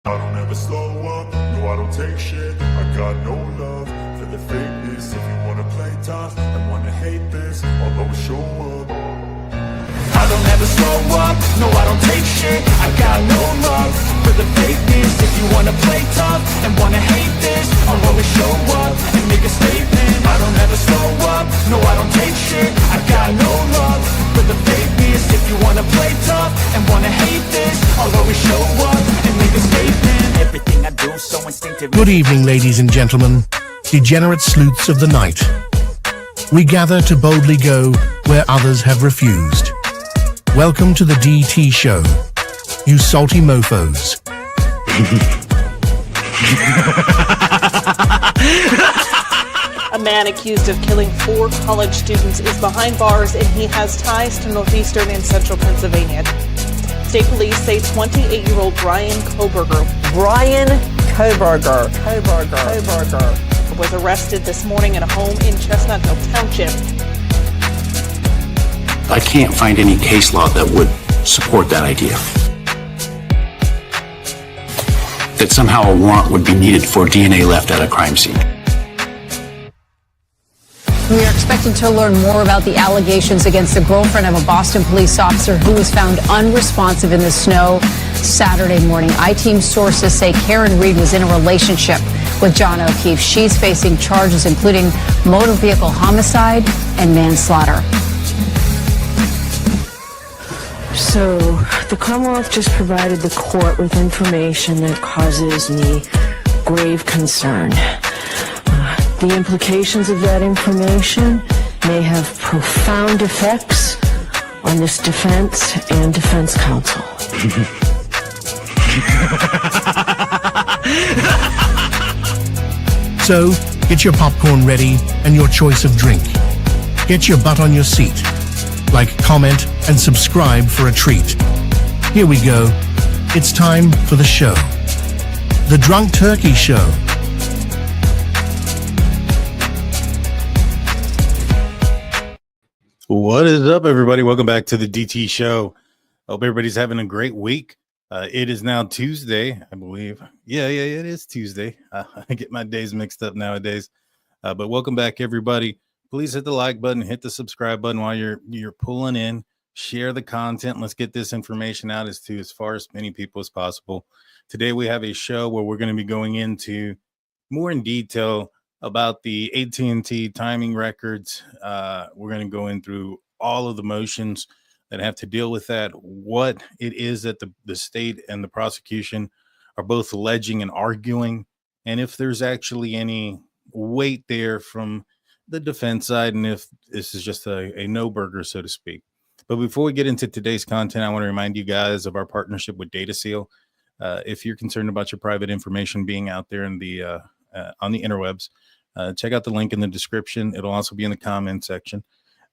I don't ever slow up, no I don't take shit. I got no love for the fakeness. If you wanna play tough and wanna hate this, I'll always show up. I don't ever slow up, no I don't take shit. I got no love for the fakeness. If you wanna play tough and wanna hate this, I'll always show up and make a statement. I don't ever slow up, no I don't take shit. I got no love for the fakeness. If you wanna play tough and wanna hate this, I'll always show up and make a statement. Everything I do so instinctive. Good evening, ladies and gentlemen, degenerate sleuths of the night. We gather to boldly go where others have refused. Welcome to the DT show, you salty mofos. A man accused of killing 4 college students is behind bars, and he has ties to northeastern and central Pennsylvania. State police say 28-year-old Bryan Kohberger was arrested this morning at a home in Chestnut Hill Township. I can't find any case law that would support that idea. That somehow a warrant would be needed for DNA left at a crime scene. We are expecting to learn more about the allegations against the girlfriend of a Boston police officer who was found unresponsive in the snow Saturday morning. I-Team sources say Karen Reed was in a relationship with John O'Keefe. She's facing charges including motor vehicle homicide and manslaughter. So, the Commonwealth just provided the court with information that causes me grave concern. The implications of that information may have profound effects on this defense and defense counsel. So, get your popcorn ready and your choice of drink. Get your butt on your seat. Like, comment, and subscribe for a treat. Here we go. It's time for the show. The Drunk Turkey Show. What is up, everybody? Welcome back to the DT Show. Hope everybody's having a great week. It is now Tuesday, I believe. Yeah, it is Tuesday. I get my days mixed up nowadays. But welcome back, everybody. Please hit the like button, hit the subscribe button while you're pulling in. Share the content. Let's get this information out as far as many people as possible. Today we have a show where we're going to be going into more in detail about the AT&T timing records. We're going to go in through all of the motions that have to deal with that, what it is that the state and the prosecution are both alleging and arguing, and if there's actually any weight there from the defense side, and if this is just a no-burger, so to speak. But before we get into today's content, I want to remind you guys of our partnership with DataSeal. If you're concerned about your private information being out there in the on the interwebs, check out the link in the description. It'll also be in the comment section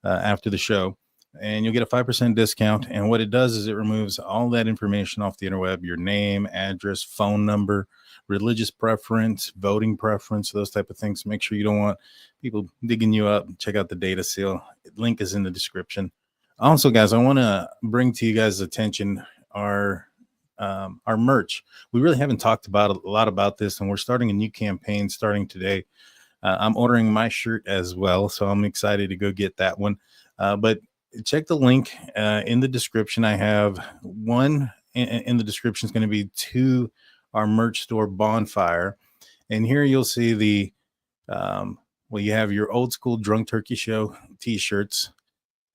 after the show, and you'll get a 5% discount. And what it does is it removes all that information off the interweb: your name, address, phone number, religious preference, voting preference, those type of things. Make sure you don't want people digging you up. Check out the data seal. Link is in the description. Also, guys, I want to bring to you guys' attention our merch. We really haven't talked about a lot about this, and we're starting a new campaign starting today. I'm ordering my shirt as well, so I'm excited to go get that one. But check the link in the description. I have one in the description is going to be to our merch store Bonfire, and here you'll see the you have your old school Drunk Turkey Show t-shirts.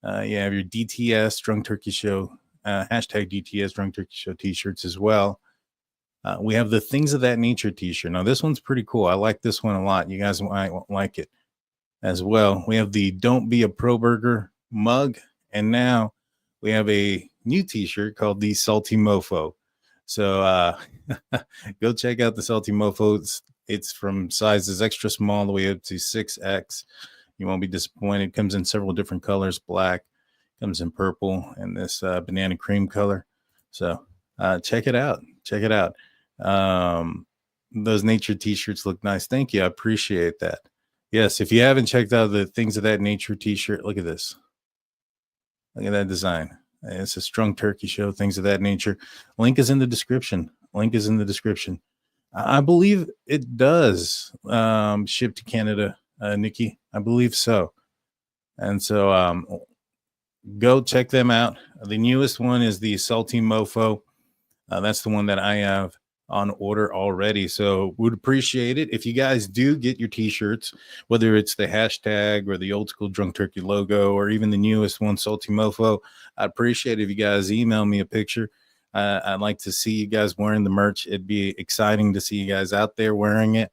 You have your DTS Drunk Turkey Show hashtag DTS Drunk Turkey Show t-shirts as well. We have the Things of That Nature t-shirt. Now this one's pretty cool. I like this one a lot. You guys might like it as well. We have the Don't Be a Pro Burger mug, and now we have a new t-shirt called the Salty Mofo. So go check out the Salty Mofo. It's from sizes extra small all the way up to 6X. You won't be disappointed. Comes in several different colors: black, comes in purple, and this banana cream color. So check it out. Check it out. Those nature t-shirts look nice. Thank you. I appreciate that. Yes, if you haven't checked out the Things of That Nature t-shirt, look at this. Look at that design. It's a Drunk Turkey Show, Things of That Nature. Link is in the description. Link is in the description. I believe it does ship to Canada, Nikki. I believe so. And so go check them out. The newest one is the Salty Mofo. That's the one that I have on order already. So would appreciate it if you guys do get your t-shirts, whether it's the hashtag or the old school Drunk Turkey logo, or even the newest one, Salty Mofo. I'd appreciate it if you guys email me a picture. I'd like to see you guys wearing the merch. It'd be exciting to see you guys out there wearing it.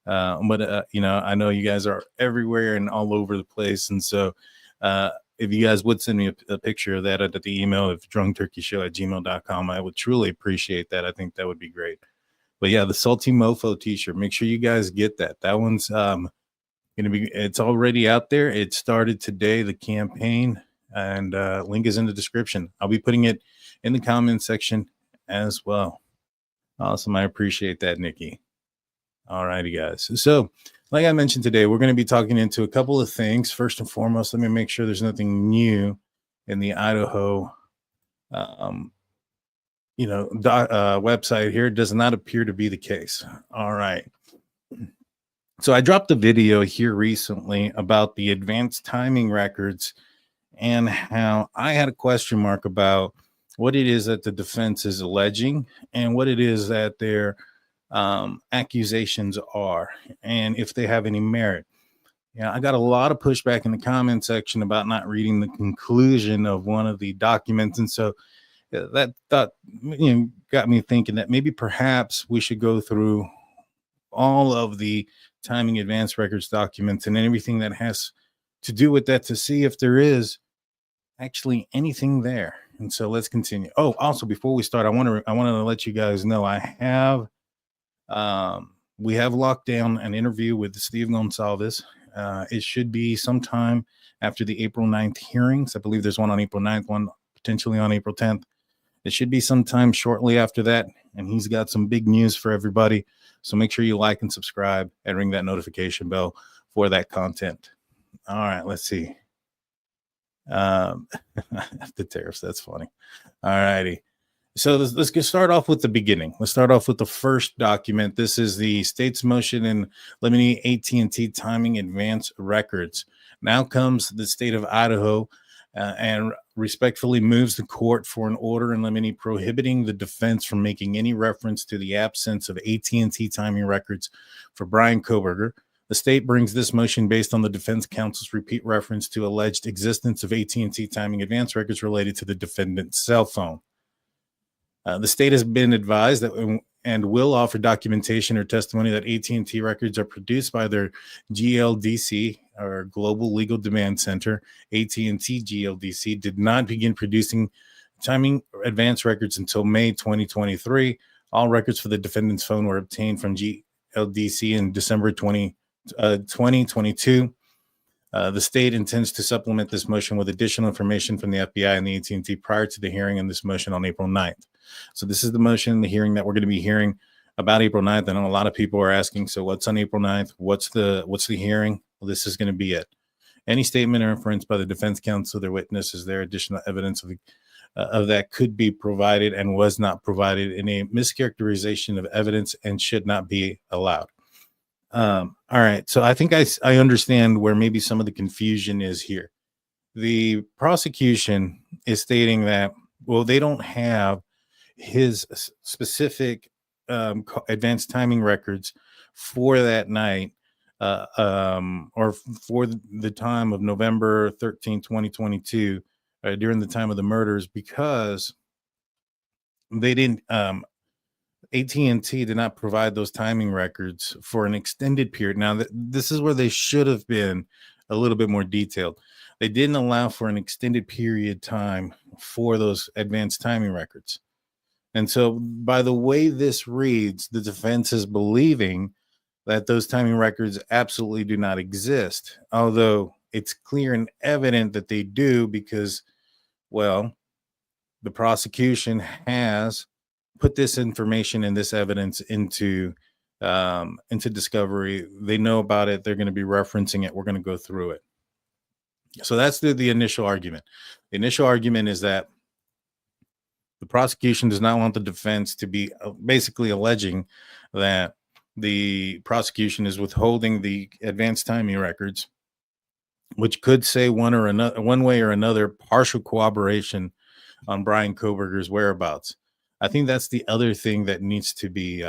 But I know you guys are everywhere and all over the place. And so if you guys would send me a picture of that at the email of drunkturkeyshow@gmail.com, I would truly appreciate that. I think that would be great. But yeah, the Salty Mofo t-shirt, make sure you guys get that. That one's it's already out there. It started today, the campaign, and link is in the description. I'll be putting it in the comment section as well. Awesome. I appreciate that, Nikki. All righty, guys. So like I mentioned today, we're going to be talking into a couple of things. First and foremost, let me make sure there's nothing new in the Idaho, website here. It does not appear to be the case. All right. So I dropped a video here recently about the advanced timing records and how I had a question mark about what it is that the defense is alleging and what it is that their accusations are, and if they have any merit. I got a lot of pushback in the comment section about not reading the conclusion of one of the documents, and so that thought got me thinking that maybe perhaps we should go through all of the timing advance records documents and everything that has to do with that to see if there is actually anything there. And so let's continue. Oh, also before we start, I want to let you guys know we have locked down an interview with Steve Goncalves. It should be sometime after the April 9th hearings. I believe there's one on April 9th, one potentially on April 10th. It should be sometime shortly after that. And he's got some big news for everybody. So make sure you like and subscribe and ring that notification bell for that content. All right, let's see. The tariffs, that's funny. All righty. So let's get start off with the beginning. Let's start off with the first document. This is the state's motion in limine AT&T timing advance records. Now comes the state of Idaho and respectfully moves the court for an order in limine prohibiting the defense from making any reference to the absence of AT&T timing records for Bryan Kohberger. The state brings this motion based on the defense counsel's repeat reference to alleged existence of AT&T timing advance records related to the defendant's cell phone. The state has been advised that and will offer documentation or testimony that AT&T records are produced by their GLDC, or Global Legal Demand Center. AT&T GLDC did not begin producing timing advance records until May 2023. All records for the defendant's phone were obtained from GLDC in December 2022. The state intends to supplement this motion with additional information from the FBI and the AT&T prior to the hearing on this motion on April 9th. So this is the motion, the hearing that we're going to be hearing about April 9th. I know a lot of people are asking, so what's on April 9th? What's the hearing? Well, this is going to be it. Any statement or inference by the defense counsel, their witness, is there additional evidence of that could be provided and was not provided in a mischaracterization of evidence and should not be allowed. All right. So I think I understand where maybe some of the confusion is here. The prosecution is stating that, well, they don't have his specific advanced timing records for that night or for the time of November 13, 2022, during the time of the murders, because they didn't AT&T did not provide those timing records for an extended period. Now, this is where they should have been a little bit more detailed. They didn't allow for an extended period time for those advanced timing records. And so by the way this reads, the defense is believing that those timing records absolutely do not exist, although it's clear and evident that they do because, well, the prosecution has put this information and this evidence into discovery. They know about it. They're going to be referencing it. We're going to go through it. So that's the initial argument. The initial argument is that The prosecution does not want the defense to be basically alleging that the prosecution is withholding the advanced timing records, which could say one way or another partial corroboration on Bryan Kohberger's whereabouts. I think that's the other thing that needs to be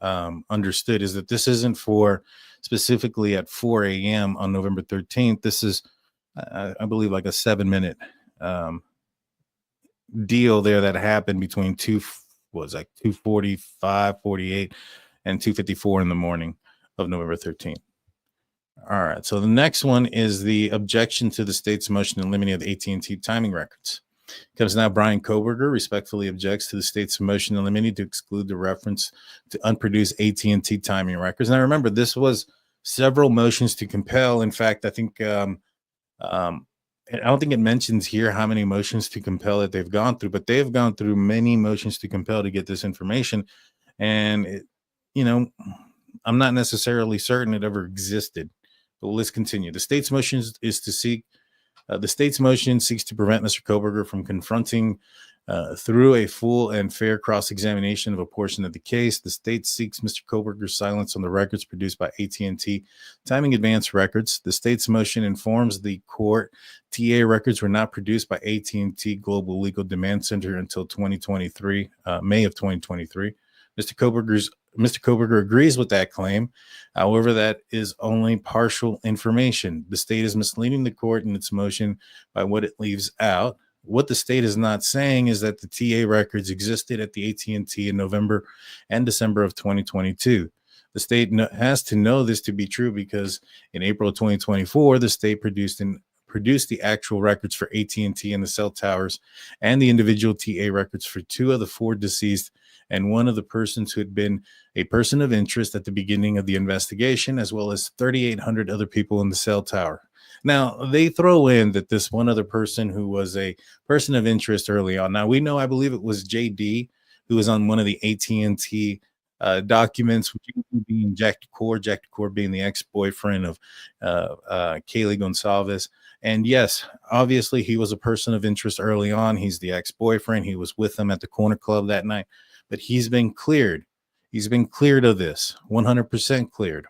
understood, is that this isn't for specifically at 4 a.m. on November 13th. This is, I believe, like a 7-minute deal there that happened between 2:45, 48, and 2:54 in the morning of November 13th. All right. So the next one is the objection to the state's motion to eliminate the AT&T timing records. Comes now, Bryan Kohberger respectfully objects to the state's motion to eliminate to exclude the reference to unproduced AT&T timing records. Now, remember, this was several motions to compel. In fact, I think I don't think it mentions here how many motions to compel that they've gone through, but they've gone through many motions to compel to get this information. And, I'm not necessarily certain it ever existed. But let's continue. The state's motion is to seek. The state's motion seeks to prevent Mr. Kohberger from confronting through a full and fair cross-examination of a portion of the case. The state seeks Mr. Kohberger's silence on the records produced by AT&T Timing Advance Records. The state's motion informs the court TA records were not produced by AT&T Global Legal Demand Center until 2023, May of 2023. Mr. Kohberger agrees with that claim. However, that is only partial information. The state is misleading the court in its motion by what it leaves out. What the state is not saying is that the TA records existed at the AT&T in November and December of 2022. The state has to know this to be true because in April of 2024, the state produced the actual records for AT&T and the cell towers and the individual TA records for 2 of the 4 deceased and 1 of the persons who had been a person of interest at the beginning of the investigation, as well as 3,800 other people in the cell tower. Now, they throw in that this one other person who was a person of interest early on. Now, we know, I believe it was JD, who was on one of the AT&T documents, being Jack DeCour being the ex-boyfriend of Kaylee Goncalves. And yes, obviously, he was a person of interest early on. He's the ex-boyfriend. He was with them at the corner club that night. But he's been cleared. He's been cleared of this, 100% cleared.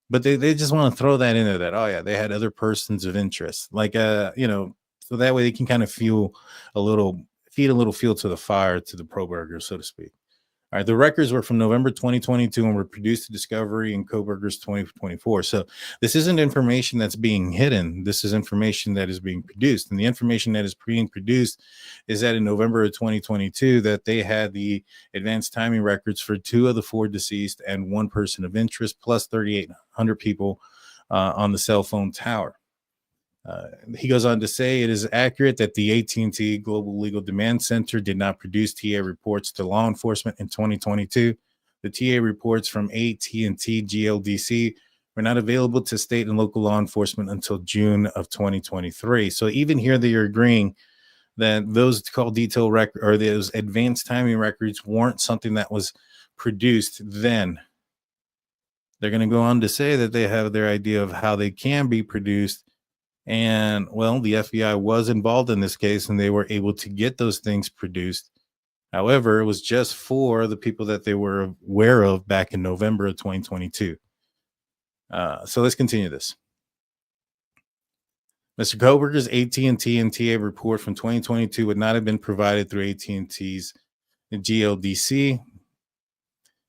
But they just want to throw that in there that, oh, yeah, they had other persons of interest. Like, so that way they can kind of feed a little fuel to the fire to the Kohberger, so to speak. All right, the records were from November 2022 and were produced to discovery in Kohberger's 2024. So this isn't information that's being hidden. This is information that is being produced. And the information that is being produced is that in November of 2022 that they had the advanced timing records for 2 of the 4 deceased and 1 person of interest, plus 3,800 people on the cell phone tower. He goes on to say it is accurate that the AT&T Global Legal Demand Center did not produce TA reports to law enforcement in 2022. The TA reports from AT&T GLDC were not available to state and local law enforcement until June of 2023. So even here they are agreeing that those called detail record or those advanced timing records weren't something that was produced then. They're going to go on to say that they have their idea of how they can be produced. And, well, the FBI was involved in this case, and they were able to get those things produced. However, it was just for the people that they were aware of back in November of 2022. So let's continue this. Mr. Kohberger's AT&T and TA report from 2022 would not have been provided through AT&T's GLDC.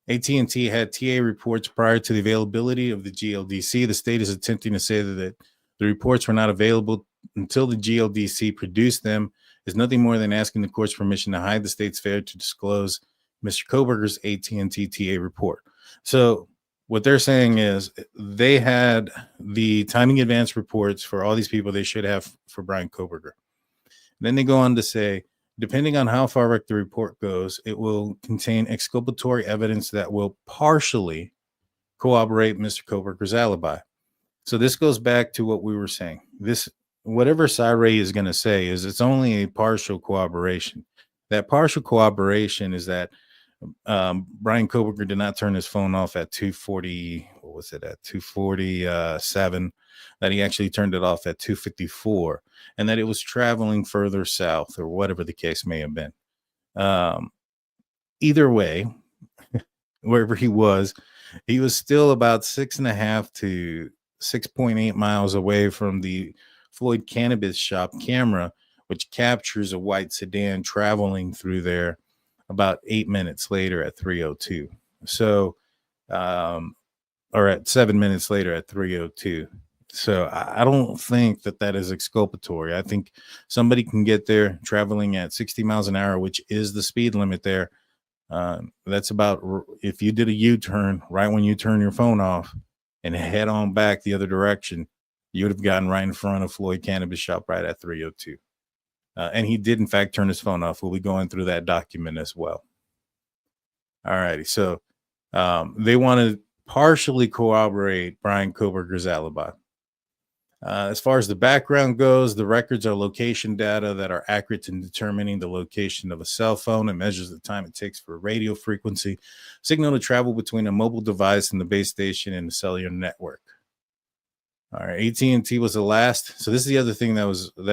AT&T had TA reports prior to the availability of the GLDC. The state is attempting to say that the reports were not available until the GLDC produced them is nothing more than asking the court's permission to hide the state's failure to disclose Mr. Kohberger's AT&T TA report. So what they're saying is they had the timing advance reports for all these people they should have for Bryan Kohberger. Then they go on to say, depending on how far back the report goes, it will contain exculpatory evidence that will partially corroborate Mr. Kohberger's alibi. So this goes back to what we were saying. This, whatever Cyray is going to say, is it's only a partial corroboration. That partial corroboration is that Bryan Kohberger did not turn his phone off at 2:40. What was it at 2:47? That he actually turned it off at 2:54, and that it was traveling further south, or whatever the case may have been. Um, Either way, wherever he was still about 6.5 to 6.8 miles away from the Floyd cannabis shop camera, which captures a white sedan traveling through there about 8 minutes later at 3:02. So, or at 7 minutes later at 3:02. So I don't think that is exculpatory. I think somebody can get there traveling at 60 miles an hour, which is the speed limit there. That's about, if you did a U-turn right when you turn your phone off and head on back the other direction, you would have gotten right in front of Floyd Cannabis Shop right at 3:02. And he did, in fact, turn his phone off. We'll be going through that document as well. All righty. So they want to partially corroborate Bryan Kohberger's alibi. As far as the background goes, the records are location data that are accurate in determining the location of a cell phone and measures the time it takes for a radio frequency signal to travel between a mobile device and the base station in the cellular network. All right, AT&T was the last. So this is the other thing that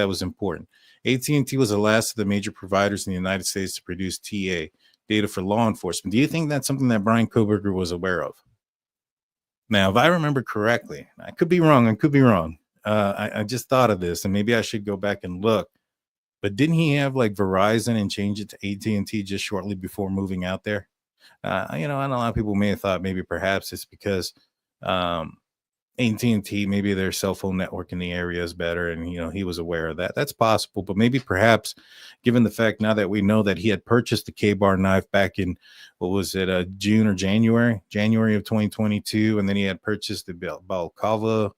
was important. AT&T was the last of the major providers in the United States to produce TA data for law enforcement. Do you think that's something that Bryan Kohberger was aware of? Now, if I remember correctly, I could be wrong. I just thought of this, and maybe I should go back and look. But didn't he have like Verizon and change it to AT&T just shortly before moving out there? I know a lot of people may have thought maybe perhaps it's because AT&T, maybe their cell phone network in the area is better, and he was aware of that. That's possible, but maybe perhaps given the fact now that we know that he had purchased the K-bar knife back in, what was it, June or January of 2022, and then he had purchased the balaclava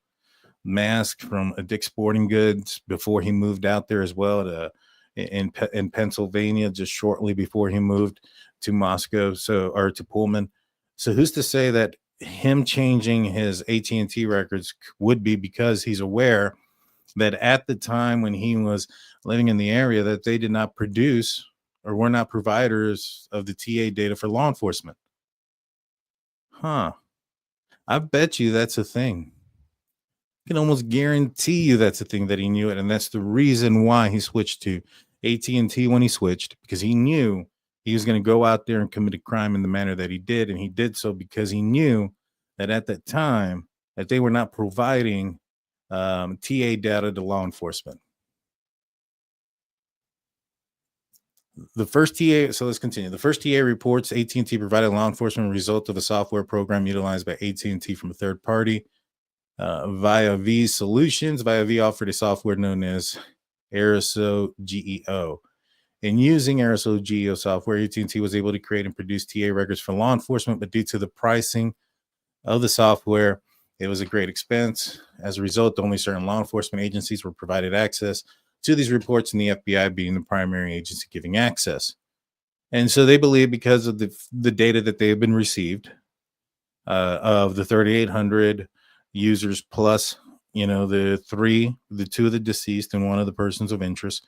mask from a Dick's Sporting Goods before he moved out there as well in Pennsylvania, just shortly before he moved to Moscow, or to Pullman. So who's to say that him changing his AT&T records would be because he's aware that at the time when he was living in the area that they did not produce or were not providers of the TA data for law enforcement? I bet you that's a thing. I can almost guarantee you that's the thing, that he knew it, and that's the reason why he switched to AT&T when he switched, because he knew he was going to go out there and commit a crime in the manner that he did, and he did so because he knew that at that time that they were not providing TA data to law enforcement. The first TA, so let's continue. The first TA reports AT&T provided law enforcement a result of a software program utilized by AT&T from a third party. Via V Solutions. Via V offered a software known as Aerosol GEO. In using Aerosol GEO software, AT&T was able to create and produce TA records for law enforcement, but due to the pricing of the software, it was a great expense. As a result, only certain law enforcement agencies were provided access to these reports, and the FBI being the primary agency giving access. And so they believe, because of the data that they have been received of the 3,800 users plus the two of the deceased and one of the persons of interest,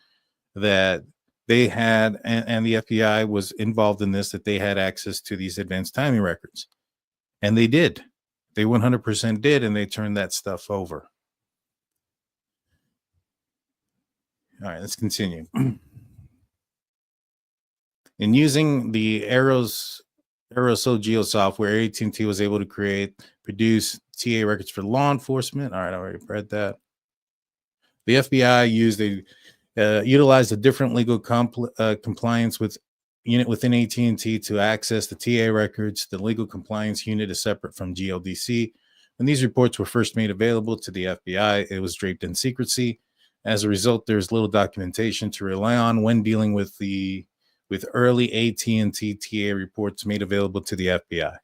that they had, and the FBI was involved in this, that they had access to these advanced timing records. And they 100% did, and they turned that stuff over. All right, let's continue. In using the Aerosol Geo software, AT&T was able to produce TA records for law enforcement. All right, I already read that. The FBI utilized a different legal compliance unit within AT&T to access the TA records. The legal compliance unit is separate from GLDC. When these reports were first made available to the FBI, it was draped in secrecy. As a result, there's little documentation to rely on when dealing with early AT&T TA reports made available to the FBI.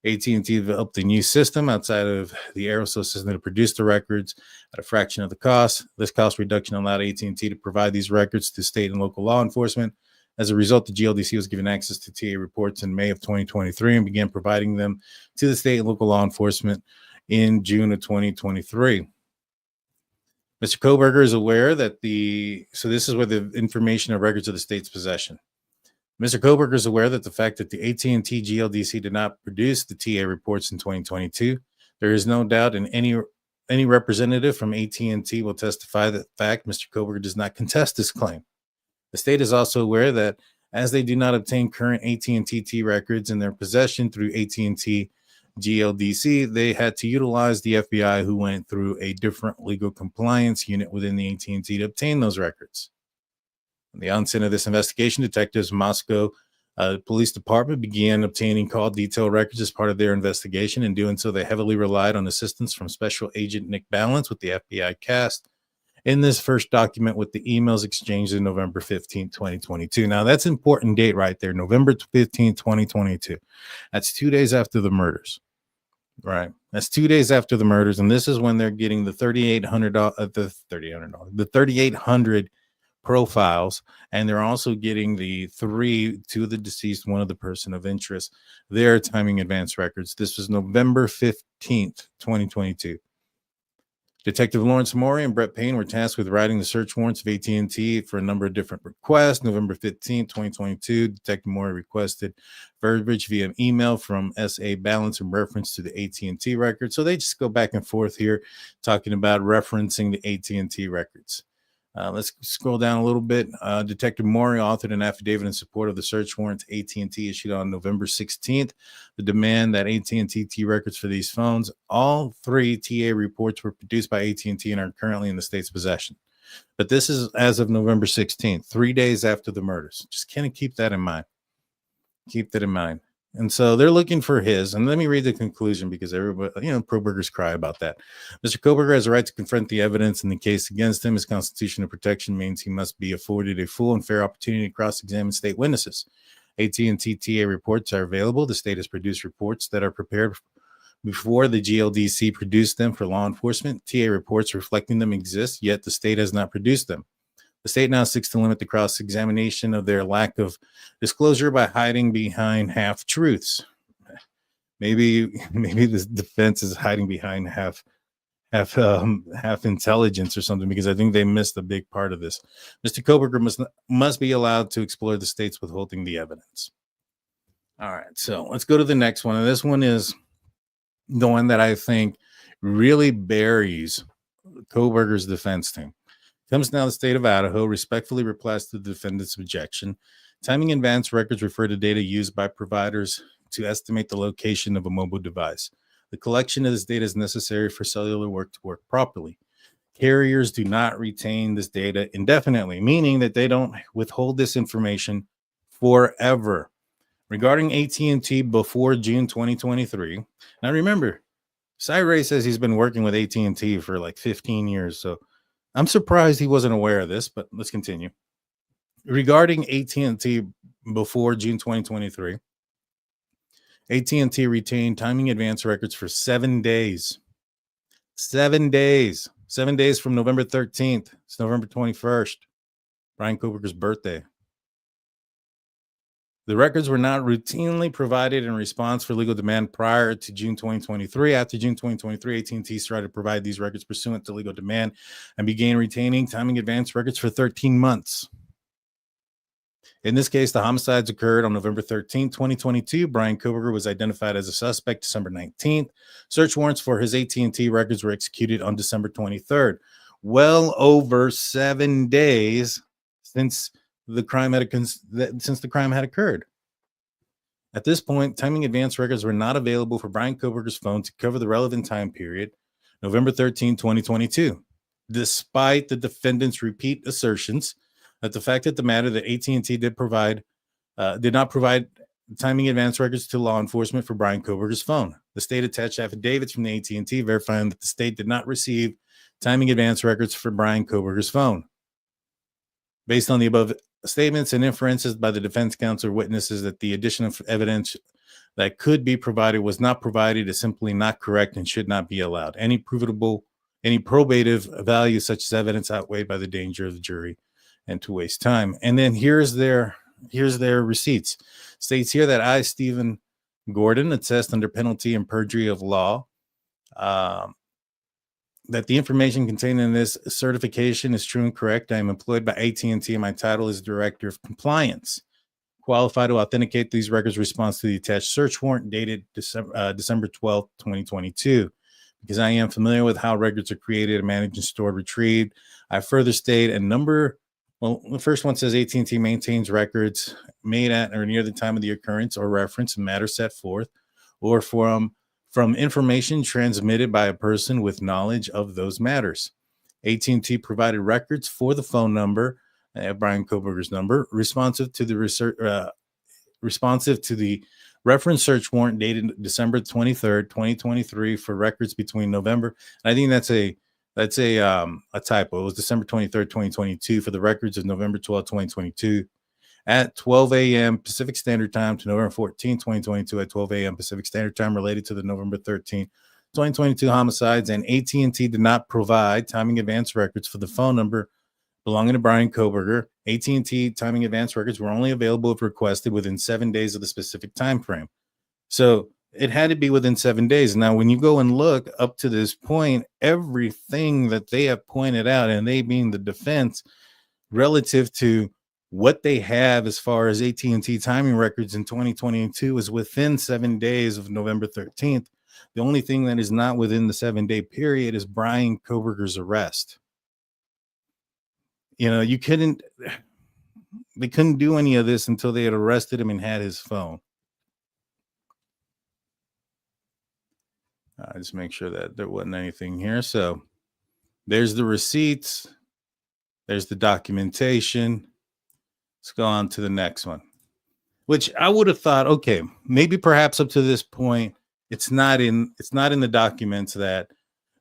AT&T developed a new system outside of the Aerosol system to produce the records at a fraction of the cost. This cost reduction allowed AT&T to provide these records to state and local law enforcement. As a result, the GLDC was given access to TA reports in May of 2023 and began providing them to the state and local law enforcement in June of 2023. Mr. Kohberger is aware that so this is where the information or records of the state's possession. Mr. Kohberger is aware that the fact that the AT&T GLDC did not produce the TA reports in 2022, there is no doubt, and any representative from AT&T will testify that fact. Mr. Kohberger does not contest this claim. The state is also aware that as they do not obtain current AT&T records in their possession through AT&T GLDC, they had to utilize the FBI, who went through a different legal compliance unit within the AT&T to obtain those records. At the onset of this investigation, detectives Moscow Police Department began obtaining call detail records as part of their investigation. In doing so, they heavily relied on assistance from Special Agent Nick Balance with the FBI cast in this first document with the emails exchanged in November 15, 2022. Now, that's an important date right there, November 15, 2022. That's 2 days after the murders, right? That's 2 days after the murders, and this is when they're getting the $3,800 profiles, and they're also getting the 3 to the deceased, one of the person of interest, their timing advance records. This was November 15th, 2022. Detective Lawrence Morey and Brett Payne were tasked with writing the search warrants of AT&T for a number of different requests. November 15, 2022, Detective Morey requested verbiage via email from SA Balance in reference to the AT&T record. So they just go back and forth here talking about referencing the AT&T records. Let's scroll down a little bit. Detective Morey authored an affidavit in support of the search warrant AT&T issued on November 16th. The demand that AT&T records for these phones. All 3 TA reports were produced by AT&T and are currently in the state's possession. But this is as of November 16th, 3 days after the murders. Just kind of keep that in mind. Keep that in mind. And so they're looking for his. And let me read the conclusion, because everybody, pro-burgers cry about that. Mr. Kohberger has a right to confront the evidence in the case against him. His constitutional protection means he must be afforded a full and fair opportunity to cross-examine state witnesses. AT&T TA reports are available. The state has produced reports that are prepared before the GLDC produced them for law enforcement. TA reports reflecting them exist, yet the state has not produced them. The state now seeks to limit the cross-examination of their lack of disclosure by hiding behind half-truths. Maybe the defense is hiding behind half intelligence or something, because I think they missed a big part of this. Mr. Kohberger must be allowed to explore the state's withholding the evidence. All right, so let's go to the next one. And this one is the one that I think really buries Kohberger's defense team. Comes now the state of Idaho respectfully replies to the defendant's objection. Timing advance records refer to data used by providers to estimate the location of a mobile device. The collection of this data is necessary for cellular work to work properly. Carriers do not retain this data indefinitely, meaning that they don't withhold this information forever. Regarding AT&T before June 2023, now remember, Cy says he's been working with AT&T for like 15 years, so I'm surprised he wasn't aware of this, but let's continue. Regarding AT&T before June 2023, AT&T retained timing advance records for 7 days. 7 days. 7 days from November 13th. It's November 21st, Bryan Kohberger's birthday. The records were not routinely provided in response for legal demand prior to June 2023. After June 2023, AT&T started to provide these records pursuant to legal demand and began retaining timing advance records for 13 months. In this case, the homicides occurred on November 13, 2022. Bryan Kohberger was identified as a suspect December 19th. Search warrants for his AT&T records were executed on December 23rd. Well over 7 days since the crime had occurred. At this point, timing advance records were not available for Bryan Kohberger's phone to cover the relevant time period, November 13, 2022, despite the defendant's repeat assertions that the fact of the matter that AT&T did not provide timing advance records to law enforcement for Bryan Kohberger's phone. The state attached affidavits from the AT&T verifying that the state did not receive timing advance records for Bryan Kohberger's phone. Based on the above statements and inferences by the defense counsel, witnesses that the addition of evidence that could be provided was not provided is simply not correct and should not be allowed. Any probative value such as evidence outweighed by the danger of the jury and to waste time. And then here's their receipts. States here that I, Stephen Gordon, attest under penalty and perjury of law that the information contained in this certification is true and correct. I am employed by AT&T and my title is Director of Compliance, qualified to authenticate these records in response to the attached search warrant dated December 12, 2022. Because I am familiar with how records are created, managed, and stored, retrieved, I further state a number Well, the first one says AT&T maintains records made at or near the time of the occurrence or reference in matter set forth, or from information transmitted by a person with knowledge of those matters. AT&T provided records for the phone number, Bryan Kohberger's number, responsive to the reference search warrant dated December 23rd, 2023 for records between November. I think that's a typo. It was December 23rd, 2022 for the records of November 12th, 2022 at 12 a.m. Pacific Standard Time to November 14th, 2022 at 12 a.m. Pacific Standard Time related to the November 13th, 2022 homicides. And AT&T did not provide timing advance records for the phone number belonging to Bryan Kohberger. AT&T timing advance records were only available if requested within 7 days of the specific time frame. So it had to be within 7 days. Now, when you go and look up to this point, everything that they have pointed out, and they being the defense, relative to what they have as far as AT&T timing records in 2022 is within 7 days of November 13th. The only thing that is not within the 7-day period is Bryan Kohberger's arrest. You know, they couldn't do any of this until they had arrested him and had his phone. Just make sure that there wasn't anything here. So there's the receipts. There's the documentation. Let's go on to the next one, which I would have thought, okay, maybe perhaps up to this point, it's not in the documents that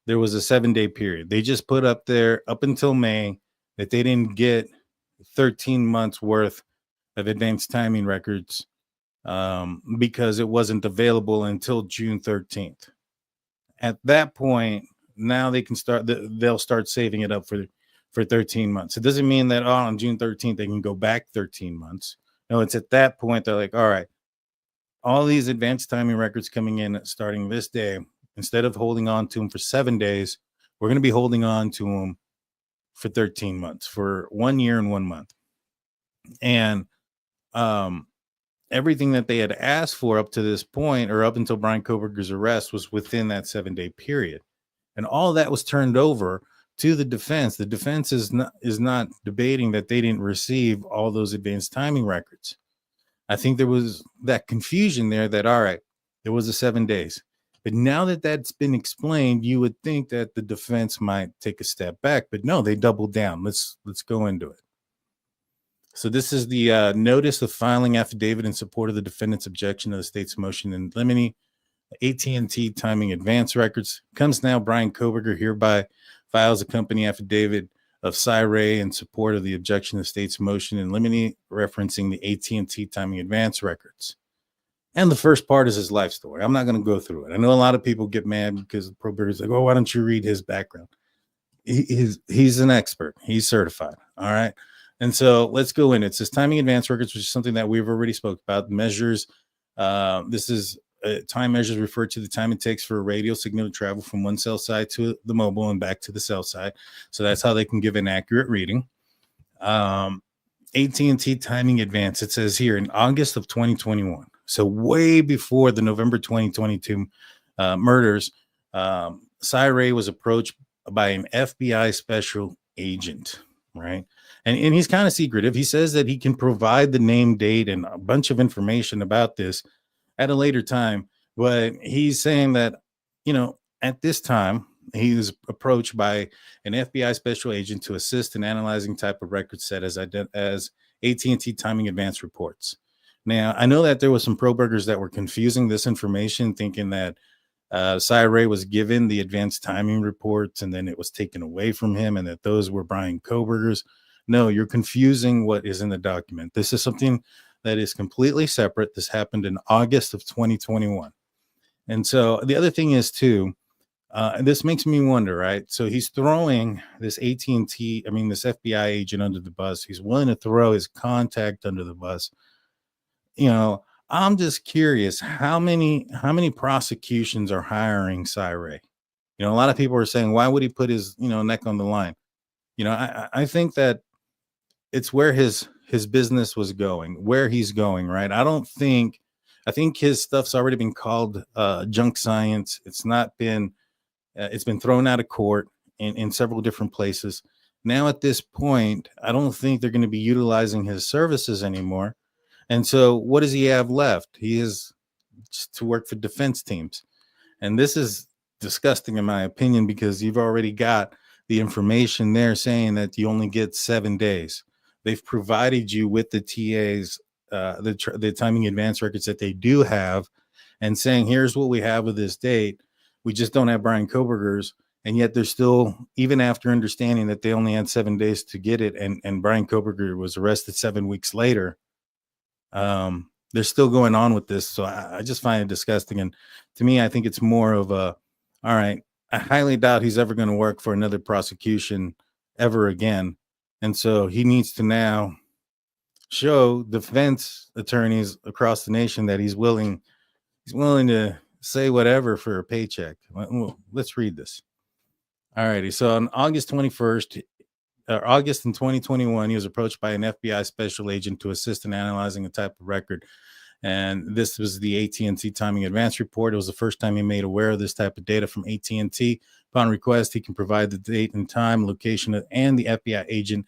there was a 7-day period. They just put up there up until May that they didn't get 13 months worth of advanced timing records because it wasn't available until June 13th. At that point, now they can they'll start saving it up for 13 months. It doesn't mean that on June 13th, they can go back 13 months. No, it's at that point, they're like, all right, all these advanced timing records coming in starting this day, instead of holding on to them for 7 days, we're going to be holding on to them for 13 months, for 1 year and 1 month. And everything that they had asked for up to this point, or up until Bryan Kohberger's arrest, was within that 7-day period. And all that was turned over to the defense. The defense is not debating that they didn't receive all those advanced timing records. I think there was that confusion there that, all right, there was a 7 days. But now that that's been explained, you would think that the defense might take a step back. But no, they doubled down. Let's go into it. So this is the notice of filing affidavit in support of the defendant's objection to the state's motion in limine. AT&T timing advance records comes now. Bryan Kohberger hereby files a company affidavit of SIRE in support of the objection to the state's motion in limine, referencing the AT&T timing advance records. And the first part is his life story. I'm not going to go through it. I know a lot of people get mad because the Kohberger's like, oh, why don't you read his background? He's an expert. He's certified. All right. And so let's go in. It says timing advance records, which is something that we've already spoke about. Measures. This is time measures refer to the time it takes for a radio signal to travel from one cell site to the mobile and back to the cell site. So that's how they can give an accurate reading. AT&T timing advance. It says here in August of 2021. So way before the November 2022 murders, SIRE was approached by an FBI special agent, right? And he's kind of secretive. He says that he can provide the name, date, and a bunch of information about this at a later time. But he's saying that, you know, at this time, he was approached by an FBI special agent to assist in analyzing type of record set as AT&T timing advance reports. Now, I know that there was some Kohbergers that were confusing this information, thinking that SIRE was given the advanced timing reports and then it was taken away from him and that those were Bryan Kohberger's. No, you're confusing what is in the document. This is something that is completely separate. This happened in August of 2021. And so the other thing is too, and this makes me wonder, right? So he's throwing this this FBI agent under the bus. He's willing to throw his contact under the bus. You know, I'm just curious how many prosecutions are hiring SIRE? You know, a lot of people are saying, why would he put his, neck on the line? You know, I think that it's where his business was going, where he's going, right? I think his stuff's already been called junk science. It's not been, it's been thrown out of court in several different places. Now at this point, I don't think they're going to be utilizing his services anymore. And so what does he have left? He is just to work for defense teams. And this is disgusting in my opinion, because you've already got the information there saying that you only get 7 days. They've provided you with the TAs, the timing advance records that they do have, and saying, here's what we have with this date. We just don't have Bryan Kohberger's. And yet they're still, even after understanding that they only had 7 days to get it, and Bryan Kohberger was arrested 7 weeks later, they're still going on with this. So I just find it disgusting. And to me, I think it's more of a, all right, I highly doubt he's ever going to work for another prosecution ever again. And so he needs to now show defense attorneys across the nation that he's willing to say whatever for a paycheck. Well, let's read this. All righty. So on August 21st, August in 2021, he was approached by an FBI special agent to assist in analyzing a type of record. And this was the AT&T timing advance report. It was the first time he made aware of this type of data from AT&T. Upon request, he can provide the date and time, location, and the FBI agent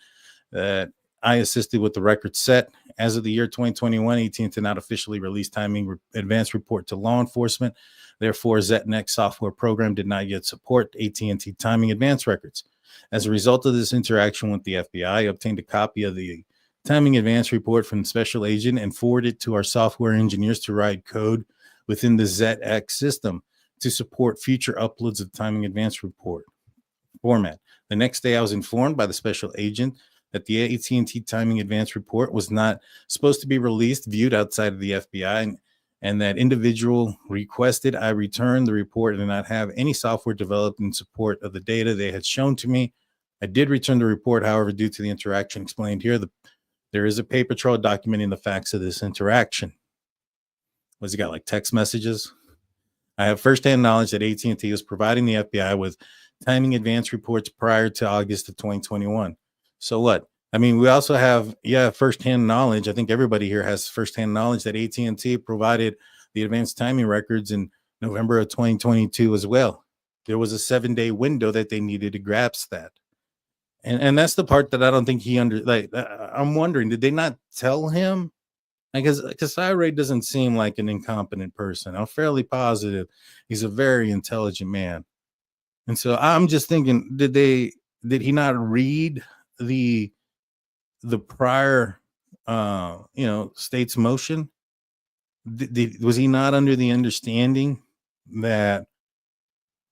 that I assisted with the record set. As of the year 2021, AT&T not officially released timing advance report to law enforcement. Therefore, ZetNext software program did not yet support AT&T timing advance records. As a result of this interaction with the FBI, I obtained a copy of the timing advance report from the special agent and forwarded it to our software engineers to write code within the ZetX system to support future uploads of timing advance report format. The next day, I was informed by the special agent that the AT&T timing advance report was not supposed to be released, viewed outside of the FBI, and that individual requested I return the report and not have any software developed in support of the data they had shown to me. I did return the report, however, due to the interaction explained here, there is a paper trail documenting the facts of this interaction. What's he got, like text messages? I have firsthand knowledge that AT&T was providing the FBI with timing advance reports prior to August of 2021. So what? I mean, we also have, firsthand knowledge. I think everybody here has firsthand knowledge that AT&T provided the advanced timing records in November of 2022 as well. There was a 7-day window that they needed to grasp that. And that's the part that I don't think he I'm wondering, did they not tell him? Because Ray doesn't seem like an incompetent person. I'm fairly positive he's a very intelligent man. And so I'm just thinking, did he not read the prior state's motion? Was he not under the understanding that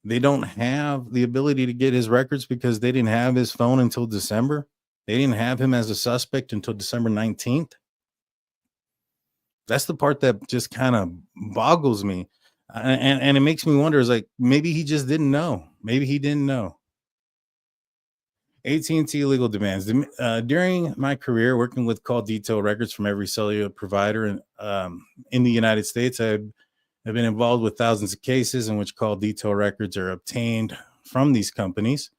they don't have the ability to get his records because they didn't have his phone until December? They didn't have him as a suspect until December 19th. That's the part that just kind of boggles me. And it makes me wonder, is like, maybe he just didn't know. Maybe he didn't know. AT&T legal demands. During my career working with call detail records from every cellular provider in the United States, I've been involved with thousands of cases in which call detail records are obtained from these companies.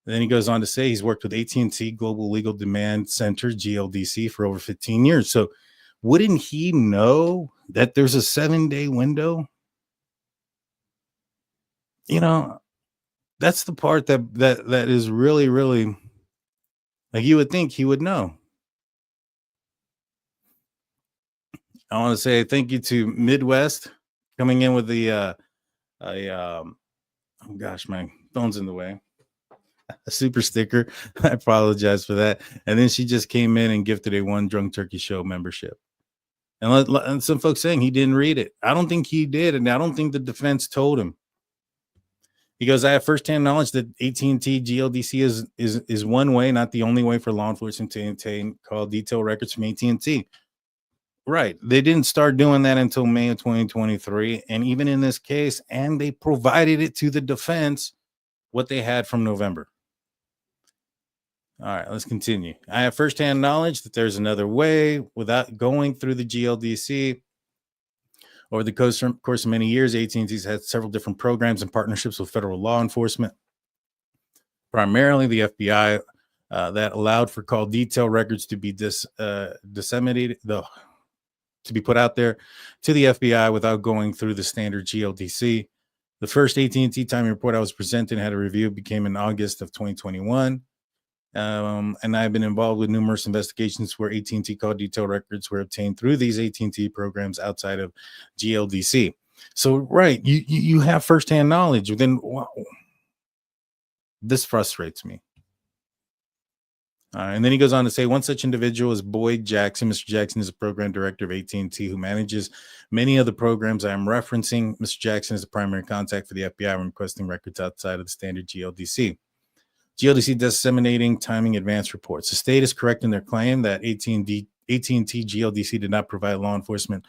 Then he goes on to say he's worked with AT&T Global Legal Demand Center, GLDC, for over 15 years. So wouldn't he know that there's a 7-day window? That's the part that is really, really, like, you would think he would know. I want to say thank you to Midwest coming in with the oh gosh, my phone's in the way. A super sticker. I apologize for that. And then she just came in and gifted a one Drunk Turkey Show membership. And some folks saying he didn't read it. I don't think he did, and I don't think the defense told him. He goes, I have firsthand knowledge that AT&T GLDC is one way, not the only way for law enforcement to obtain call detail records from AT&T. Right. They didn't start doing that until May of 2023. And even in this case, and they provided it to the defense, what they had from November. All right, let's continue. I have firsthand knowledge that there's another way without going through the GLDC. Over the course of many years, AT&T's had several different programs and partnerships with federal law enforcement, primarily the FBI, that allowed for call detail records to be disseminated, to be put out there to the FBI without going through the standard GLDC. The first AT&T timing report I was presented and had a review became in August of 2021. And I've been involved with numerous investigations where AT&T call detail records were obtained through these AT&T programs outside of GLDC. So, right, you have firsthand knowledge. Then this frustrates me. And then he goes on to say, one such individual is Boyd Jackson. Mr. Jackson is a program director of AT&T who manages many of the programs I am referencing. Mr. Jackson is the primary contact for the FBI when requesting records outside of the standard GLDC. GLDC disseminating timing advance reports. The state is correct in their claim that AT&T GLDC did not provide law enforcement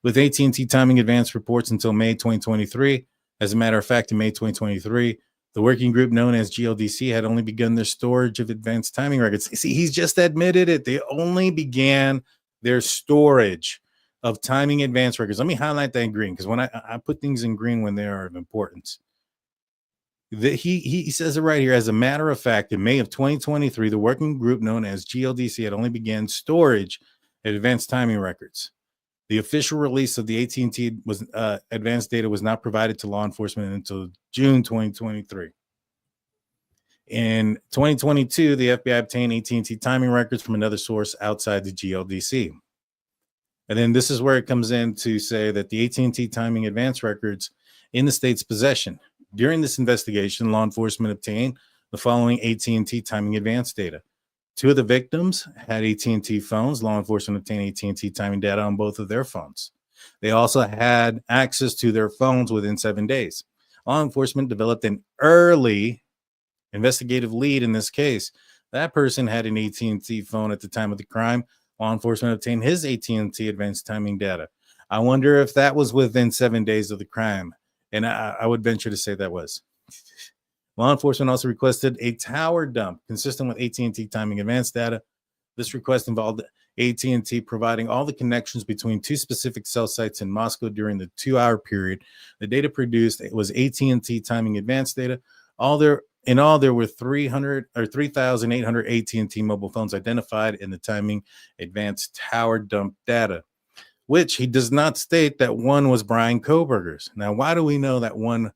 with AT&T timing advance reports until May 2023. As a matter of fact, in May 2023, the working group known as GLDC had only begun their storage of advanced timing records. See, he's just admitted it. They only began their storage of timing advance records. Let me highlight that in green, because when I put things in green when they are of importance. He says it right here. As a matter of fact, in May of 2023, the working group known as GLDC had only began storage of advanced timing records. The official release of the AT&T was advanced data was not provided to law enforcement until June 2023. In 2022, the FBI obtained AT&T timing records from another source outside the GLDC. And then this is where it comes in to say that the AT&T timing advance records in the state's possession. During this investigation, law enforcement obtained the following AT&T timing advance data. 2 of the victims had AT&T phones. Law enforcement obtained AT&T timing data on both of their phones. They also had access to their phones within 7 days. Law enforcement developed an early investigative lead in this case. That person had an AT&T phone at the time of the crime. Law enforcement obtained his AT&T advanced timing data. I wonder if that was within 7 days of the crime. And I would venture to say that was. Law enforcement also requested a tower dump consistent with AT&T timing advanced data. This request involved AT&T providing all the connections between 2 specific cell sites in Moscow during the 2-hour period. The data produced was AT&T timing advanced data. In all, there were 3,800 AT&T mobile phones identified in the timing advanced tower dump data, which he does not state that one was Bryan Kohberger's. Now, why do we know that one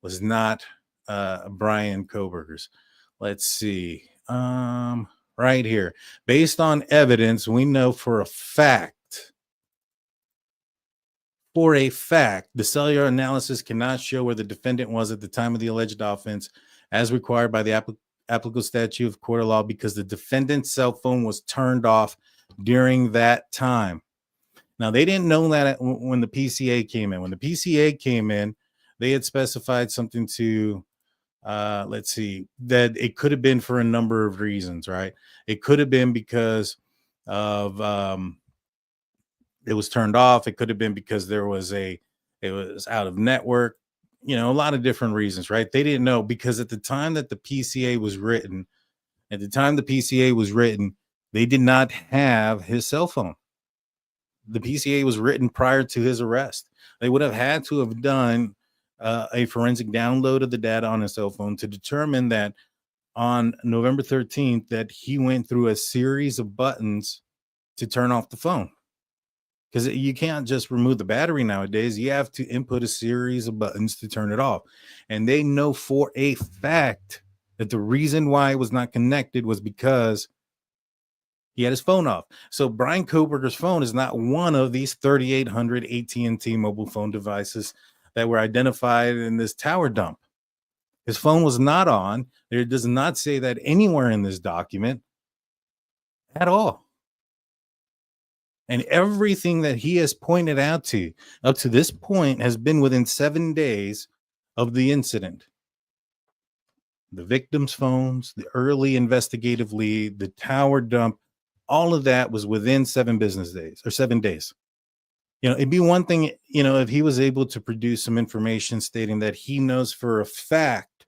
was not Bryan Kohberger's? Let's see. Right here. Based on evidence, we know for a fact, the cellular analysis cannot show where the defendant was at the time of the alleged offense as required by the applicable statute of court of law because the defendant's cell phone was turned off during that time. Now, they didn't know that when the PCA came in. When the PCA came in, they had specified something to, that it could have been for a number of reasons, right? It could have been because of it was turned off. It could have been because it was out of network, a lot of different reasons, right? They didn't know because at the time that the PCA was written, they did not have his cell phone. The PCA was written prior to his arrest. They would have had to have done a forensic download of the data on his cell phone to determine that on November 13th, that he went through a series of buttons to turn off the phone. Because you can't just remove the battery nowadays. You have to input a series of buttons to turn it off. And they know for a fact that the reason why it was not connected was because he had his phone off. So Bryan Kohberger's phone is not one of these 3,800 AT&T mobile phone devices that were identified in this tower dump. His phone was not on. It does not say that anywhere in this document at all. And everything that he has pointed out to up to this point has been within 7 days of the incident. The victim's phones, the early investigative lead, the tower dump, all of that was within 7 business days or 7 days. It'd be one thing, if he was able to produce some information stating that he knows for a fact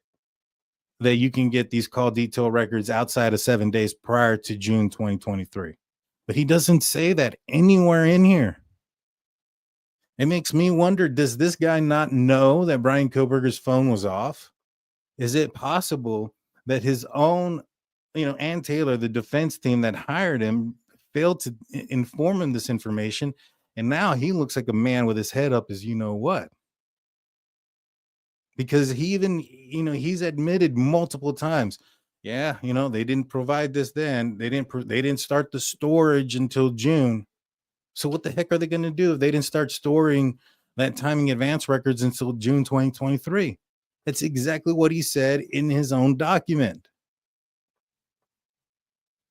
that you can get these call detail records outside of 7 days prior to June 2023. But he doesn't say that anywhere in here. It makes me wonder, does this guy not know that Bryan Kohberger's phone was off? Is it possible that his own, Ann Taylor, the defense team that hired him, failed to inform him this information? And now he looks like a man with his head up as what? Because he even, he's admitted multiple times. Yeah, they didn't provide this then. They didn't start the storage until June. So what the heck are they going to do if they didn't start storing that timing advance records until June 2023? That's exactly what he said in his own document.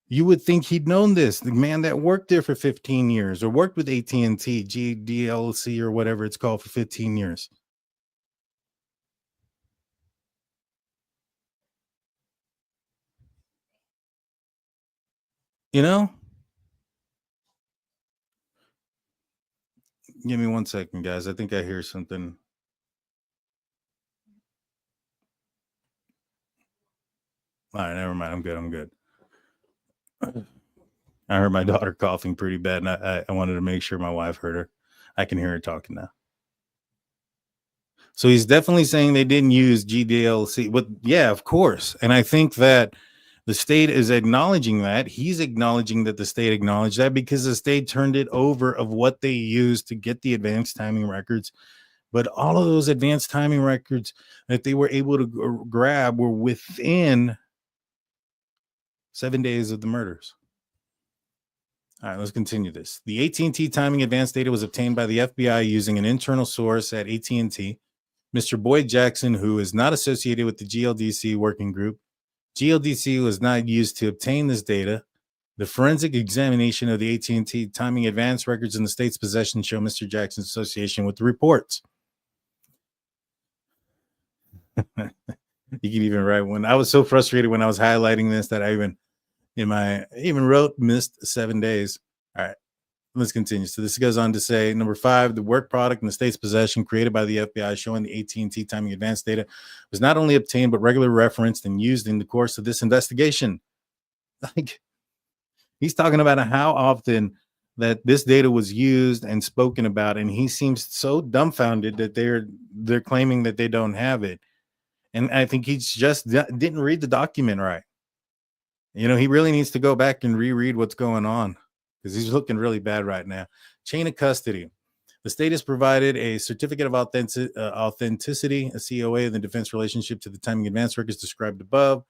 You would think he'd known this. The man that worked there for 15 years or worked with AT&T, GDLC or whatever it's called for 15 years. Give me 1 second, guys. I think I hear something. All right, never mind. I'm good. I heard my daughter coughing pretty bad, and I wanted to make sure my wife heard her. I can hear her talking now. So he's definitely saying they didn't use GDLC. But yeah, of course. And I think that the state is acknowledging that. He's acknowledging that the state acknowledged that because the state turned it over of what they used to get the advanced timing records. But all of those advanced timing records that they were able to grab were within 7 days of the murders. All right, let's continue this. The AT&T timing advanced data was obtained by the FBI using an internal source at AT&T, Mr. Boyd Jackson, who is not associated with the GLDC working group. GLDC was not used to obtain this data. The forensic examination of the AT&T timing advance records in the state's possession show Mr. Jackson's association with the reports. You can even write one. I was so frustrated when I was highlighting this that I even wrote missed 7 days. All right, let's continue. So this goes on to say, number 5, the work product in the state's possession created by the FBI showing the AT&T timing advance data was not only obtained, but regularly referenced and used in the course of this investigation. Like, he's talking about how often that this data was used and spoken about, and he seems so dumbfounded that they're claiming that they don't have it. And I think he just didn't read the document right. He really needs to go back and reread what's going on because he's looking really bad right now. Chain of custody. The state has provided a certificate of authenticity, a COA, in the defense relationship to the timing advance records described above.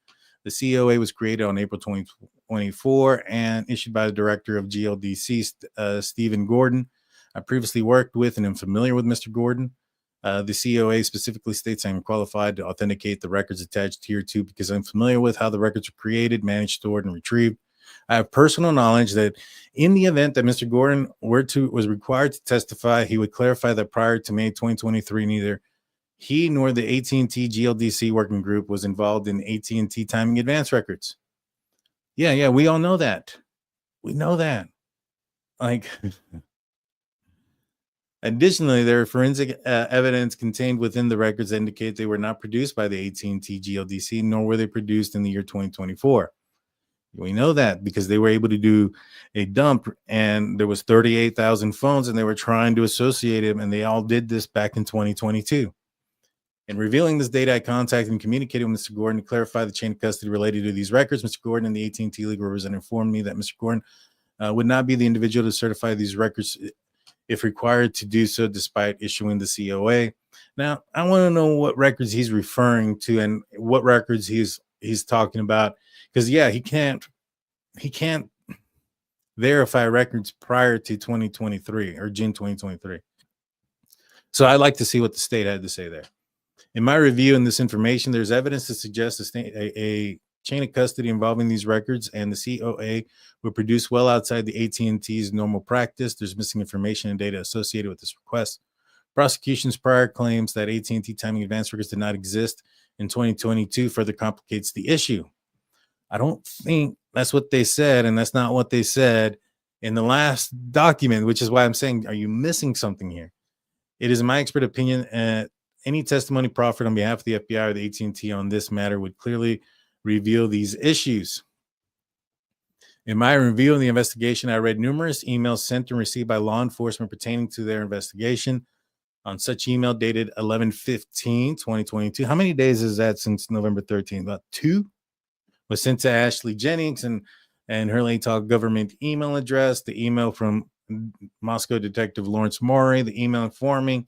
The COA was created on April 2024 and issued by the director of GLDC, Stephen Gordon. I previously worked with and am familiar with Mr. Gordon. The COA specifically states I'm qualified to authenticate the records attached here to because I'm familiar with how the records are created, managed, stored, and retrieved. I have personal knowledge that in the event that Mr. Gordon was required to testify, he would clarify that prior to May 2023, neither he nor the AT&T GLDC working group was involved in AT&T timing advance records. Yeah, we all know that. We know that. Like... Additionally, there are forensic evidence contained within the records that indicate they were not produced by the AT&T GLDC, nor were they produced in the year 2024. We know that because they were able to do a dump, and there was 38,000 phones, and they were trying to associate them, and they all did this back in 2022. In revealing this data, I contacted and communicated with Mr. Gordon to clarify the chain of custody related to these records. Mr. Gordon and the AT&T legal representative informed me that Mr. Gordon would not be the individual to certify these records if required to do so, despite issuing the COA. Now, I want to know what records he's referring to and what records he's talking about, because he can't verify records prior to 2023 or June 2023. So I'd like to see what the state had to say there. In my review and this information, there's evidence to suggest a chain of custody involving these records, and the COA were produced well outside the AT&T's normal practice. There's missing information and data associated with this request. Prosecution's prior claims that AT&T timing advance records did not exist in 2022 further complicates the issue. I don't think that's what they said, and that's not what they said in the last document, which is why I'm saying, are you missing something here? It is my expert opinion any testimony proffered on behalf of the FBI or the AT&T on this matter would clearly reveal these issues. In my review of the investigation, I read numerous emails sent and received by law enforcement pertaining to their investigation. On such email dated 11/15/2022, how many days is that since November 13th? About 2? Was sent to Ashley Jennings and her Lake Talk government email address, the email from Moscow Detective Lawrence Morey, the email informing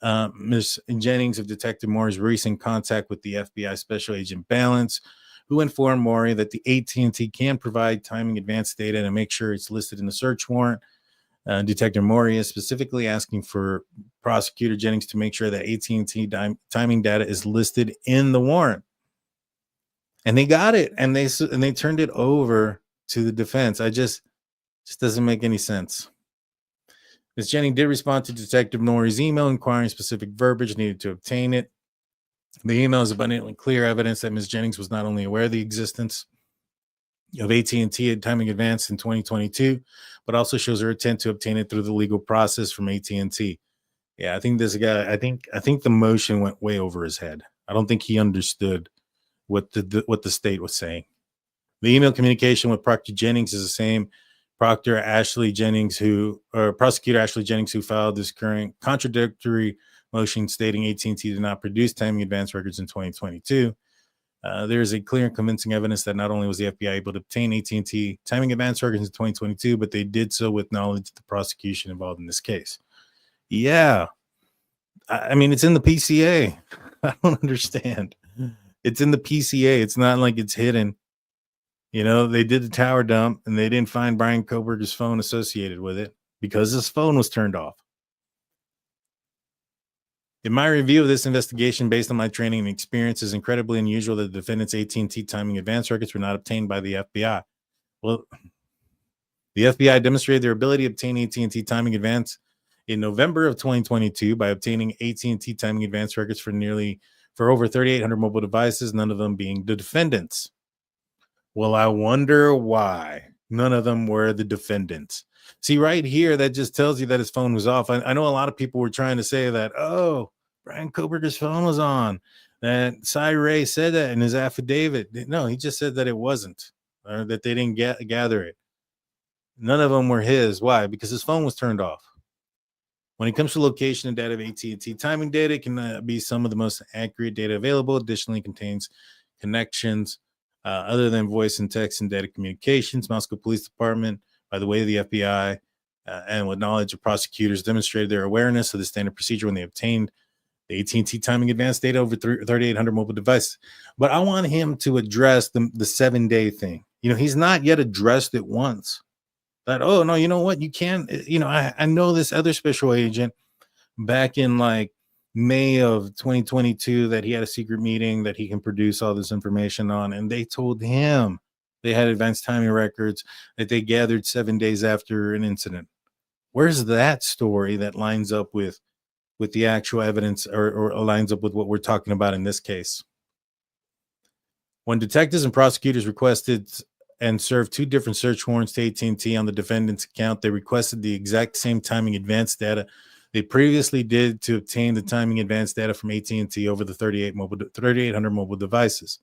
Ms. Jennings of Detective Morey's recent contact with the FBI Special Agent Balance who informed Maury that the AT&T can provide timing advanced data and make sure it's listed in the search warrant. Detective Maury is specifically asking for Prosecutor Jennings to make sure that AT&T timing data is listed in the warrant. And they got it, and they turned it over to the defense. I just doesn't make any sense. Ms. Jennings did respond to Detective Maury's email inquiring specific verbiage needed to obtain it. The email is abundantly clear evidence that Ms. Jennings was not only aware of the existence of AT&T at timing advance in 2022, but also shows her intent to obtain it through the legal process from AT&T. Yeah, I think this guy, I think the motion went way over his head. I don't think he understood what the state was saying. The email communication with Prosecutor Jennings is the same. Prosecutor Ashley Jennings, who filed this current contradictory motion stating AT&T did not produce timing advance records in 2022. There is a clear and convincing evidence that not only was the FBI able to obtain AT&T timing advance records in 2022, but they did so with knowledge of the prosecution involved in this case. Yeah. I mean, it's in the PCA. I don't understand. It's in the PCA. It's not like it's hidden. You know, they did the tower dump and they didn't find Bryan Kohberger's phone associated with it because his phone was turned off. In my review of this investigation, based on my training and experience, it's incredibly unusual that the defendant's AT&T timing advance records were not obtained by the FBI. Well, the FBI demonstrated their ability to obtain AT&T timing advance in November of 2022 by obtaining AT&T timing advance records for over 3,800 mobile devices, none of them being the defendants. Well, I wonder why none of them were the defendants. See, right here, that just tells you that his phone was off. I know a lot of people were trying to say that, oh, Bryan Kohberger's phone was on, that Cy Ray said that in his affidavit. No, he just said that it wasn't, or that they didn't gather it. None of them were his. Why? Because his phone was turned off. When it comes to location and data of AT&T timing data, it can be some of the most accurate data available. Additionally, it contains connections other than voice and text and data communications. Moscow Police Department, by the way, the FBI, and with knowledge of prosecutors, demonstrated their awareness of the standard procedure when they obtained the AT&T timing advance data over 3,800 mobile devices. But I want him to address the 7-day thing. You know, he's not yet addressed it once. That, oh, no, you know what? You can't, you know, I know this other special agent back in like May of 2022 that he had a secret meeting that he can produce all this information on. And they told him they had advanced timing records that they gathered 7 days after an incident. Where's that story that lines up with the actual evidence or lines up with what we're talking about in this case? When detectives and prosecutors requested and served 2 different search warrants to AT&T on the defendant's account, they requested the exact same timing advance data they previously did to obtain the timing advance data from AT&T over the 3,800 mobile devices.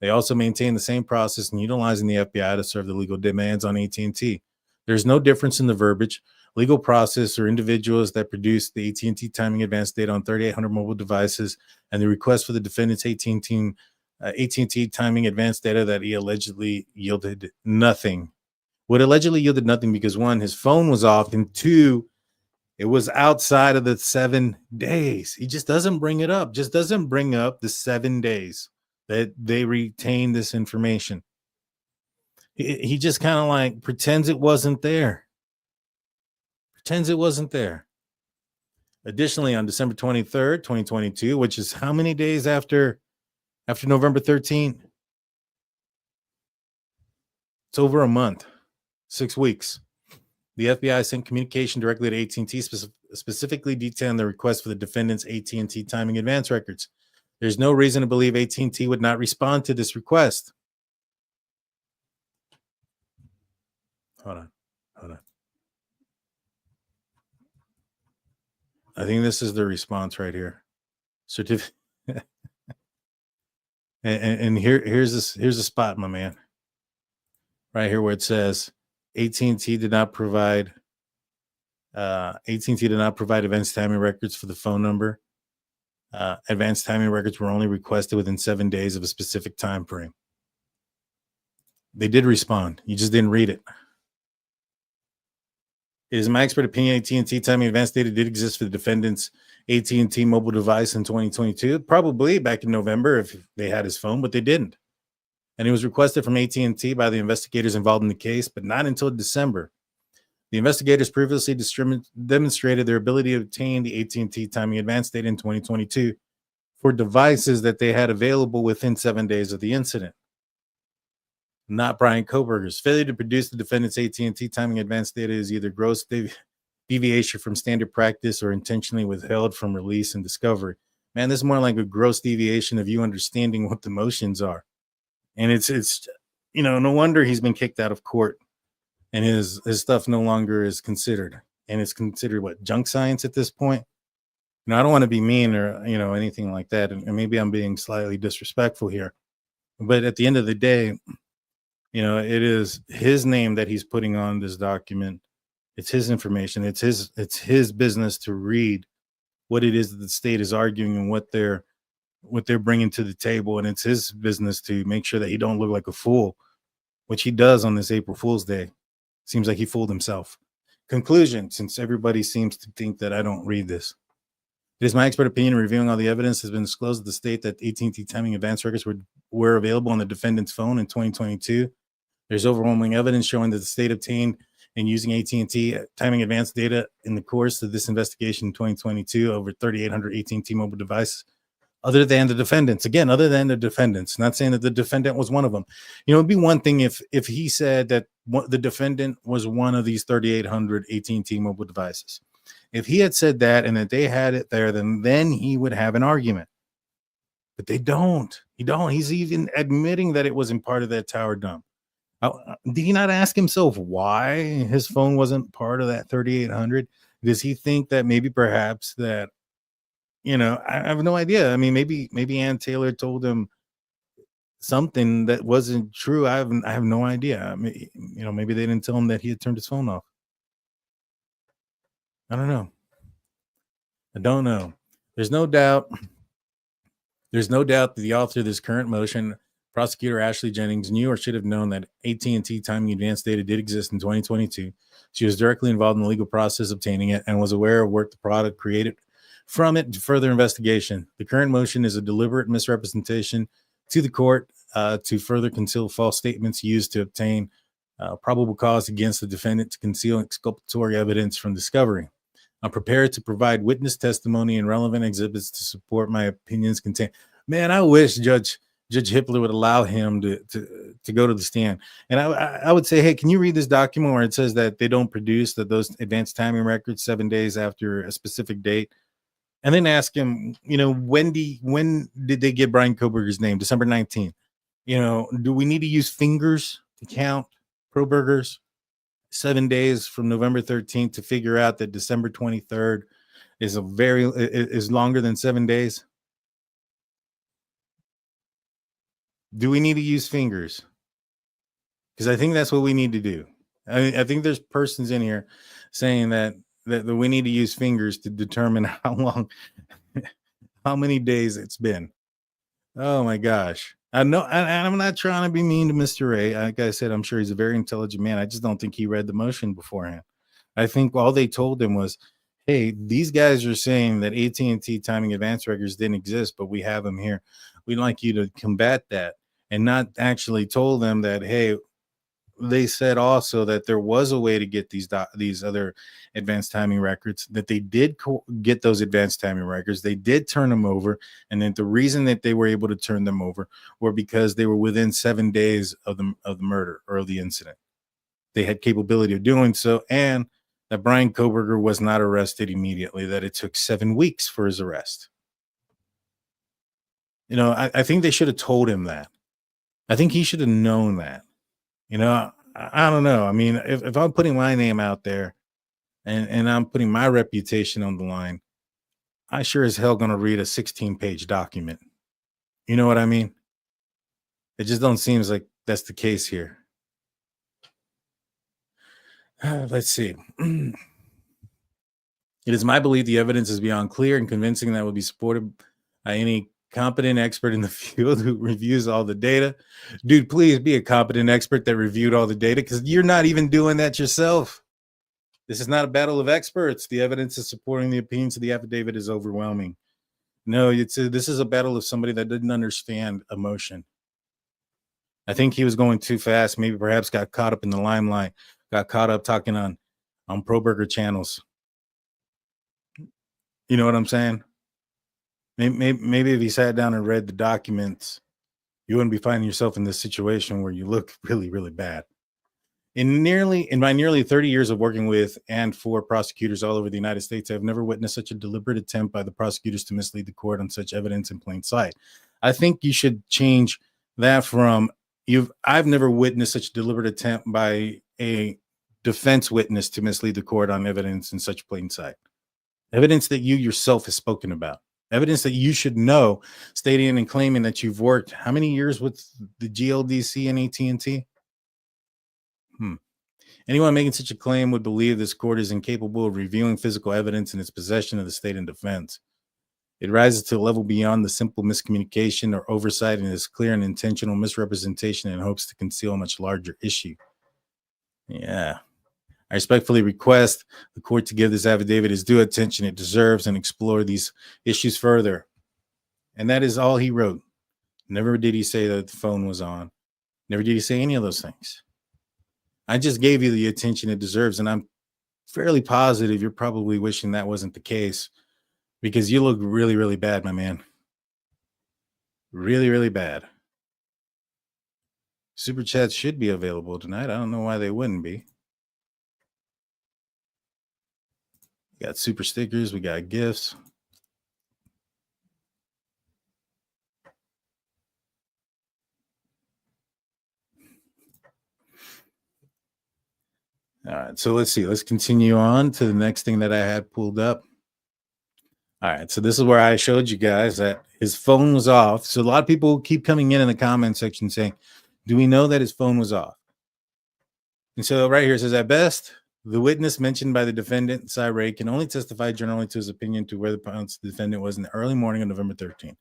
They also maintained the same process in utilizing the FBI to serve the legal demands on AT&T. There's no difference in the verbiage, legal process, or individuals that produced the AT&T timing advance data on 3,800 mobile devices, and the request for the defendant's AT&T timing advance data that he allegedly yielded nothing. What allegedly yielded nothing because 1, his phone was off, and 2, it was outside of the 7 days. He just doesn't bring it up. Just doesn't bring up the 7 days that they retain this information. He just kind of like pretends it wasn't there. Pretends it wasn't there. Additionally, on December 23rd, 2022, which is how many days after November 13th? It's over a month, 6 weeks. The FBI sent communication directly to AT&T, specifically detailing the request for the defendant's AT&T timing advance records. There's no reason to believe AT&T would not respond to this request. Hold on. I think this is the response right here. Certificate. and here's a spot, my man. Right here where it says AT&T did not provide advanced timing records for the phone number. Advanced timing records were only requested within 7 days of a specific time frame. They did respond. You just didn't read it. It is my expert opinion AT&T timing advanced data did exist for the defendant's AT&T mobile device in 2022. Probably back in November if they had his phone, but they didn't. and it was requested from AT&T by the investigators involved in the case, but not until December. The investigators previously demonstrated their ability to obtain the AT&T timing advance data in 2022 for devices that they had available within 7 days of the incident. Not Bryan Kohberger's. Failure to produce the defendant's AT&T timing advance data is either gross deviation from standard practice or intentionally withheld from release and discovery. Man, this is more like a gross deviation of you understanding what the motions are. And it's no wonder he's been kicked out of court and his stuff no longer is considered. And it's considered what, junk science at this point? I don't want to be mean or, anything like that. And maybe I'm being slightly disrespectful here. But at the end of the day, it is his name that he's putting on this document. It's his information. It's his business to read what it is that the state is arguing and what they're bringing to the table. And it's his business to make sure that he don't look like a fool, which he does on this April Fool's Day. Seems like he fooled himself. Conclusion, since everybody seems to think that I don't read this. It is my expert opinion, reviewing all the evidence has been disclosed to the state that AT&T timing advance records were available on the defendant's phone in 2022. There's overwhelming evidence showing that the state obtained and using AT&T timing advance data in the course of this investigation in 2022 over 3,800 AT&T mobile devices, other than the defendants. Again, other than the defendants. Not saying that the defendant was one of them. It'd be one thing if he said that the defendant was one of these 3,800 AT&T mobile devices. If he had said that and that they had it there, then he would have an argument. But they don't. He's even admitting that it wasn't part of that tower dump. Did he not ask himself why his phone wasn't part of that 3,800? Does he think that maybe perhaps that, I have no idea. I mean, maybe Ann Taylor told him something that wasn't true. I have no idea. I mean, maybe they didn't tell him that he had turned his phone off. I don't know. I don't know. There's no doubt that the author of this current motion, Prosecutor Ashley Jennings, knew or should have known that AT&T timing advance data did exist in 2022. She was directly involved in the legal process obtaining it and was aware of work the product created from it to further investigation. The current motion is a deliberate misrepresentation to the court to further conceal false statements used to obtain probable cause against the defendant to conceal exculpatory evidence from discovery. I'm prepared to provide witness testimony and relevant exhibits to support my opinions contained. Man, I wish Judge Hippler would allow him to go to the stand. And I would say, hey, can you read this document where it says that they don't produce those advanced timing records 7 days after a specific date? And then ask him, when did they get Bryan Kohberger's name? December 19th. Do we need to use fingers to count Kohberger's 7 days from November 13th to figure out that December 23rd is longer than 7 days? Do we need to use fingers? Because I think that's what we need to do. I think there's persons in here saying that we need to use fingers to determine how many days it's been. Oh my gosh. I know, and I'm not trying to be mean to Mr. Ray. Like I said, I'm sure he's a very intelligent man. I just don't think he read the motion beforehand. I think all they told him was, hey, these guys are saying that AT&T timing advance records didn't exist, but we have them here. We'd like you to combat that, and not actually told them that, hey, they said also that there was a way to get these other advanced timing records, that they did get those advanced timing records. They did turn them over. And then the reason that they were able to turn them over were because they were within 7 days of the murder or of the incident. They had capability of doing so. And that Bryan Kohberger was not arrested immediately, that it took 7 weeks for his arrest. I think they should have told him that. I think he should have known that. I don't know. I mean, if I'm putting my name out there and I'm putting my reputation on the line, I sure as hell going to read a 16-page document. You know what I mean? It just don't seem like that's the case here. Let's see. It is my belief the evidence is beyond clear and convincing that will be supported by any competent expert in the field who reviews all the data. Dude, please be a competent expert that reviewed all the data, because you're not even doing that yourself. This is not a battle of experts. The evidence is supporting the opinions of the affidavit is overwhelming. No, this is a battle of somebody that didn't understand emotion. I think he was going too fast. Maybe perhaps got caught up in the limelight, got caught up talking on pro-burger channels. You know what I'm saying? Maybe if he sat down and read the documents, you wouldn't be finding yourself in this situation where you look really, really bad. In my nearly 30 years of working with and for prosecutors all over the United States, I've never witnessed such a deliberate attempt by the prosecutors to mislead the court on such evidence in plain sight. I think you should change that from I've never witnessed such a deliberate attempt by a defense witness to mislead the court on evidence in such plain sight. Evidence that you yourself has spoken about. Evidence that you should know, stating and claiming that you've worked how many years with the GLDC and AT&T? Anyone making such a claim would believe this court is incapable of reviewing physical evidence in its possession of the state and defense. It rises to a level beyond the simple miscommunication or oversight and is clear and intentional misrepresentation in hopes to conceal a much larger issue. Yeah. I respectfully request the court to give this affidavit its due attention it deserves and explore these issues further. And that is all he wrote. Never did he say that the phone was on. Never did he say any of those things. I just gave you the attention it deserves, and I'm fairly positive you're probably wishing that wasn't the case because you look really, really bad, my man. Really, really bad. Super chats should be available tonight. I don't know why they wouldn't be. We got super stickers. We got gifts. All right, so let's see. Let's continue on to the next thing that I had pulled up. All right, so this is where I showed you guys that his phone was off. So a lot of people keep coming in the comment section saying, do we know that his phone was off? And so right here it says, at best, the witness mentioned by the defendant, Cyril, can only testify generally to his opinion to where the defendant was in the early morning of November 13th,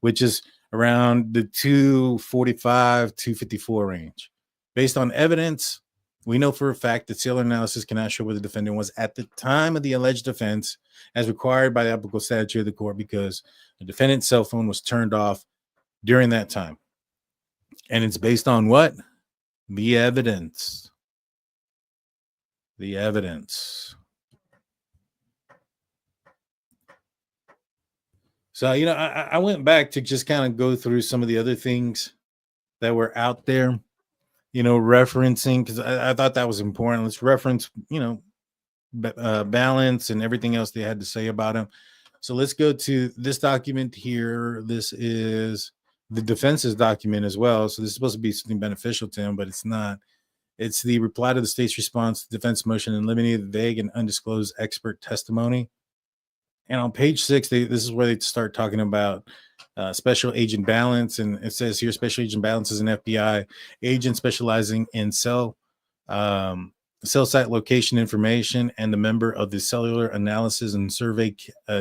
which is around the 2:45, 2:54 range. Based on evidence, we know for a fact that cellular analysis cannot show where the defendant was at the time of the alleged offense as required by the applicable statute of the court because the defendant's cell phone was turned off during that time. And it's based on what? The evidence. The evidence. So, I went back to just kind of go through some of the other things that were out there, referencing, because I thought that was important. Let's reference, balance and everything else they had to say about him. So let's go to this document here. This is the defense's document as well. So this is supposed to be something beneficial to him, but it's not. It's the reply to the state's response to defense motion and limited vague and undisclosed expert testimony. And on page 6, this is where they start talking about Special Agent Balance. And it says here, Special Agent Balance is an FBI agent specializing in cell site location information and the member of the Cellular Analysis and Survey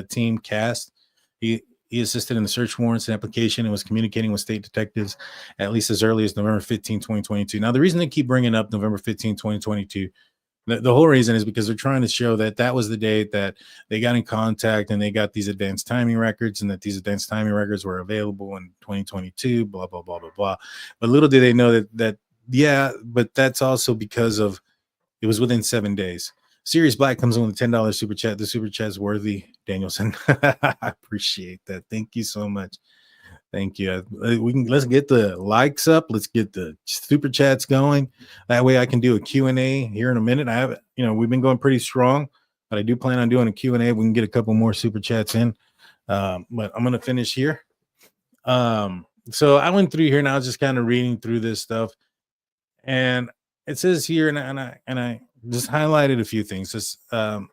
Team CAST. He assisted in the search warrants and application and was communicating with state detectives at least as early as November 15, 2022. Now, the reason they keep bringing up November 15, 2022, the whole reason is because they're trying to show that that was the date that they got in contact and they got these advanced timing records and that these advanced timing records were available in 2022, blah, blah, blah, blah, blah. But little did they know that but that's also because of it was within 7 days. Sirius Black comes in with a $10 super chat. The super chat is worthy, Danielson. I appreciate that. Thank you so much. Thank you. Let's get the likes up. Let's get the super chats going. That way I can do a Q&A here in a minute. I have, we've been going pretty strong, but I do plan on doing a Q&A. We can get a couple more super chats in. But I'm going to finish here. So I went through here and I was just kind of reading through this stuff. And it says here, and I just highlighted a few things. This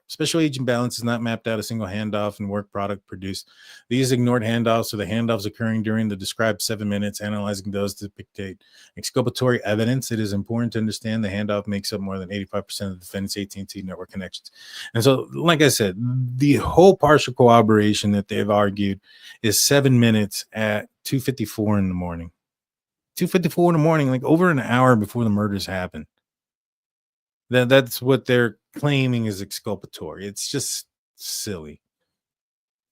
Special Agent Balance is not mapped out a single handoff and work product produced. These ignored handoffs are the handoffs occurring during the described 7 minutes, analyzing those to dictate exculpatory evidence. It is important to understand the handoff makes up more than 85% of the defendant's AT&T network connections. And so, like I said, the whole partial corroboration that they've argued is 7 minutes at 2:54 in the morning. 2:54 in the morning, like over an hour before the murders happened. That's what they're claiming is exculpatory. It's just silly.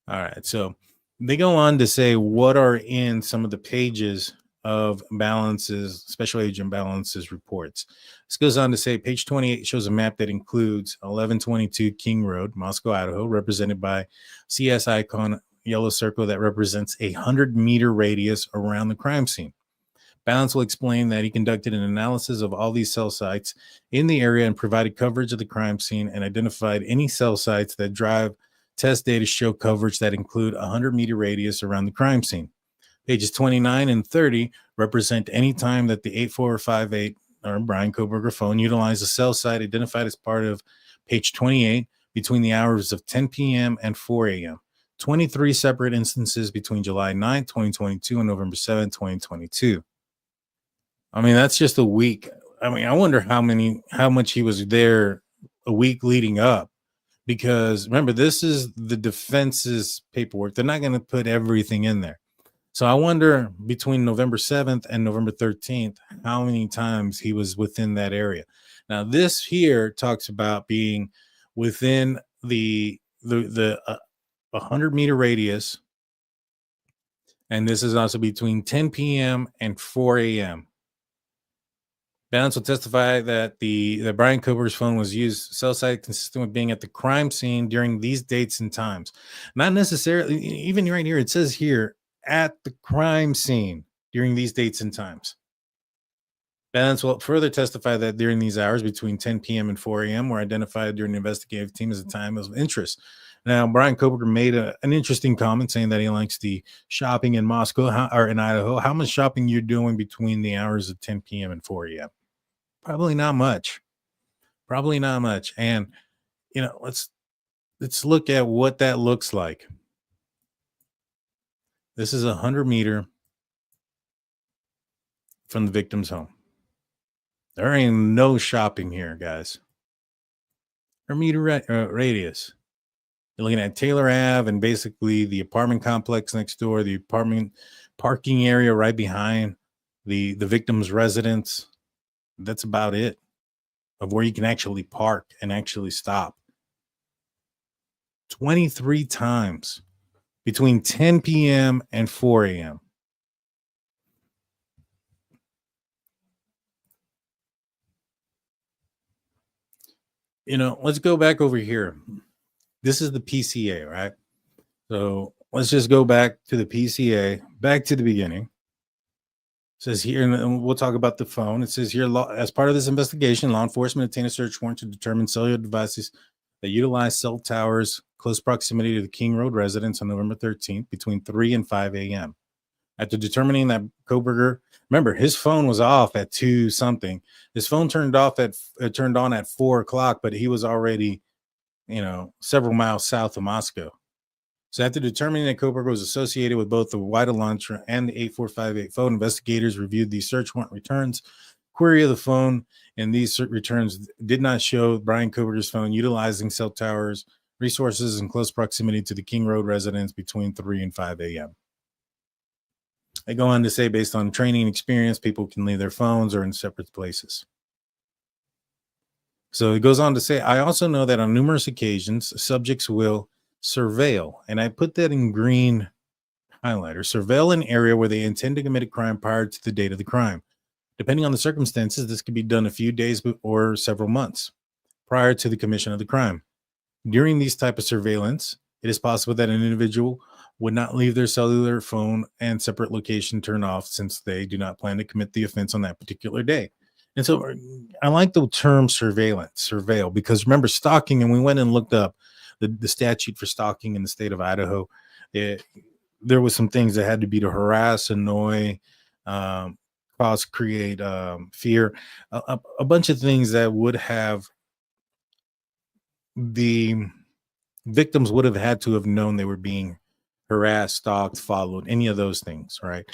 All right. So they go on to say what are in some of the pages of Balance's, Special Agent Balance's reports. This goes on to say page 28 shows a map that includes 1122 King Road, Moscow, Idaho, represented by CS icon yellow circle that represents a 100-meter radius around the crime scene. Balance will explain that he conducted an analysis of all these cell sites in the area and provided coverage of the crime scene and identified any cell sites that drive test data show coverage that include a 100-meter radius around the crime scene. Pages 29 and 30 represent any time that the 8458 or Bryan Kohberger phone utilized a cell site identified as part of page 28 between the hours of 10 p.m. and 4 a.m. 23 separate instances between July 9, 2022 and November 7, 2022. I mean, that's just a week. I mean, I wonder how much he was there a week leading up, because remember, this is the defense's paperwork. They're not going to put everything in there. So I wonder between November 7th and November 13th, how many times he was within that area. Now, this here talks about being within the 100-meter radius. And this is also between 10 p.m. and 4 a.m. Balance will testify that the Bryan Kohberger's phone was used cell site consistent with being at the crime scene during these dates and times. Not necessarily, even right here, it says here, at the crime scene during these dates and times. Balance will further testify that during these hours between 10 p.m. and 4 a.m. were identified during the investigative team as a time of interest. Now, Bryan Kohberger made an interesting comment saying that he likes the shopping in Moscow or in Idaho. How much shopping you're doing between the hours of 10 p.m. and 4 a.m.? Probably not much. Probably not much. And, you know, let's look at what that looks like. This is 100-meter from the victim's home. There ain't no shopping here, guys. 100-meter radius. You're looking at Taylor Ave and basically the apartment complex next door, the apartment parking area right behind the victim's residence. That's about it of where you can actually park and actually stop. 23 times between 10 p.m. and 4 a.m. You know, let's go back over here. This is the PCA, right? So let's just go back to the PCA, back to the beginning. It says here, and we'll talk about the phone. It says here, as part of this investigation, law enforcement obtained a search warrant to determine cellular devices that utilize cell towers close proximity to the King Road residence on November 13th between 3 and 5 a.m. After determining that Kohberger, remember, his phone was off at 2 something. His phone turned on at 4 o'clock, but he was already, several miles south of Moscow. So after determining that Kohberger was associated with both the White launcher and the 8458 phone, investigators reviewed the search warrant returns, query of the phone, and these returns did not show Bryan Kohberger's phone utilizing cell towers resources in close proximity to the King Road residence between 3 and 5 a.m. They go on to say, based on training and experience, people can leave their phones or in separate places. So it goes on to say, I also know that on numerous occasions, subjects will surveil, and I put that in green highlighter, surveil an area where they intend to commit a crime prior to the date of the crime. Depending on the circumstances, this could be done a few days or several months prior to the commission of the crime. During these type of surveillance, it is possible that an individual would not leave their cellular phone and separate location turned off since they do not plan to commit the offense on that particular day. And so I like the term surveil, because remember stalking, and we went and looked up the statute for stalking in the state of Idaho. There was some things that had to be to harass, annoy, cause, create fear, a bunch of things that would have the victims would have had to have known they were being harassed, stalked, followed, any of those things, right?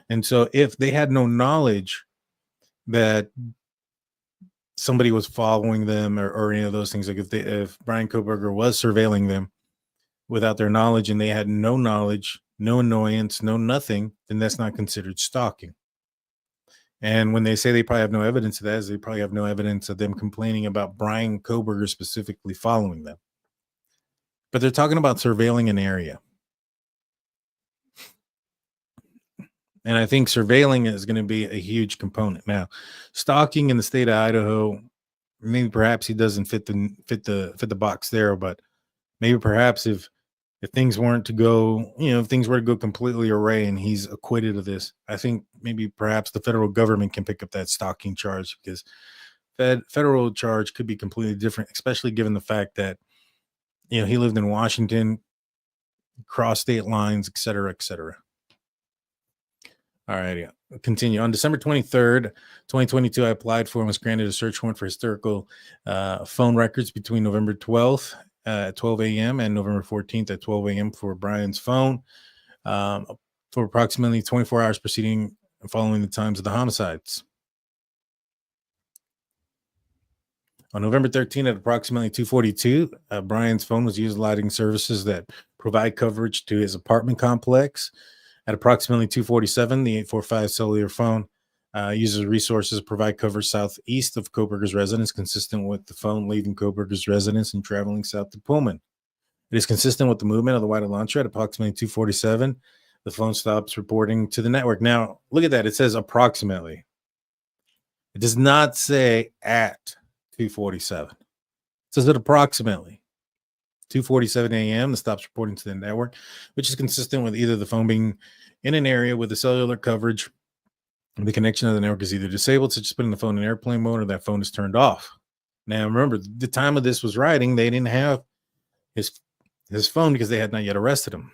And so if they had no knowledge that somebody was following them or any of those things, like if Bryan Kohberger was surveilling them without their knowledge and they had no knowledge, no annoyance, no nothing, then that's not considered stalking. And when they say they probably have no evidence of that, is they probably have no evidence of them complaining about Bryan Kohberger specifically following them. But they're talking about surveilling an area. And I think surveilling is going to be a huge component. Now, stalking in the state of Idaho, maybe perhaps he doesn't fit the box there, but maybe perhaps if things weren't to go, if things were to go completely awry and he's acquitted of this, I think maybe perhaps the federal government can pick up that stalking charge, because federal charge could be completely different, especially given the fact that he lived in Washington, crossed state lines, et cetera, et cetera. All right, yeah. Continue. On December 23rd, 2022, I applied for and was granted a search warrant for historical phone records between November 12th at 12 a.m. and November 14th at 12 a.m. for Bryan's phone for approximately 24 hours preceding and following the times of the homicides. On November 13th at approximately 2:42, Bryan's phone was utilizing services that provide coverage to his apartment complex. At approximately 2:47, the 845 cellular phone uses resources to provide coverage southeast of Kohberger's residence, consistent with the phone leaving Kohberger's residence and traveling south to Pullman. It is consistent with the movement of the white Elantra. At approximately 2:47, the phone stops reporting to the network. Now, look at that. It says approximately. It does not say at 2:47. It says it approximately 2:47 a.m. The stops reporting to the network, which is consistent with either the phone being in an area with the cellular coverage, the connection of the network is either disabled, such as putting the phone in airplane mode, or that phone is turned off. Now, remember, the time of this was writing, they didn't have his phone because they had not yet arrested him.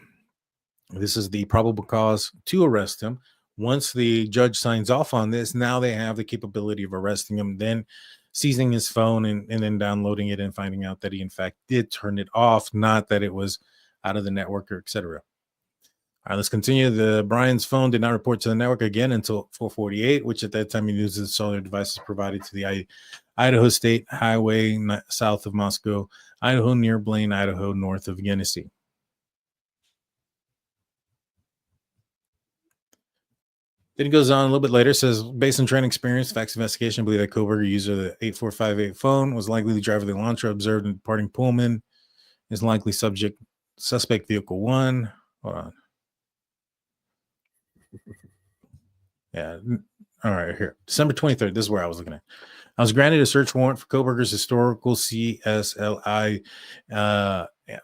This is the probable cause to arrest him. Once the judge signs off on this, now they have the capability of arresting him, then seizing his phone and then downloading it and finding out that he in fact did turn it off, not that it was out of the network or etc. All right, let's continue. Bryan's phone did not report to the network again until 4:48, which at that time he used his cellular devices provided to the Idaho State Highway south of Moscow, Idaho, near Blaine, Idaho, north of Genesee. Then it goes on a little bit later. It says, based on training experience, facts investigation, I believe that Kohberger, user of the 8458 phone, was likely the driver of the Elantra observed in departing Pullman, is likely suspect vehicle 1. Hold on. Yeah. All right, here. December 23rd. This is where I was looking at. I was granted a search warrant for Kohberger's historical CSLI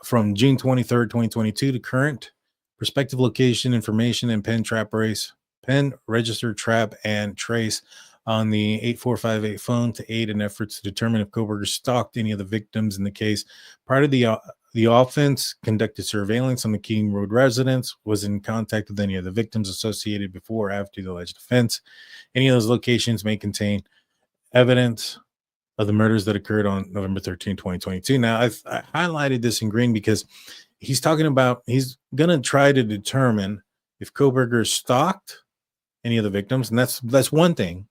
from June 23rd, 2022 to current, prospective location information, and pen register, trap, and trace on the 8458 phone to aid in efforts to determine if Kohberger stalked any of the victims in the case. Prior to the offense, conducted surveillance on the King Road residence, was in contact with any of the victims associated before or after the alleged offense. Any of those locations may contain evidence of the murders that occurred on November 13, 2022. Now, I highlighted this in green because he's talking about he's going to try to determine if Kohberger stalked any of the victims, and that's one thing.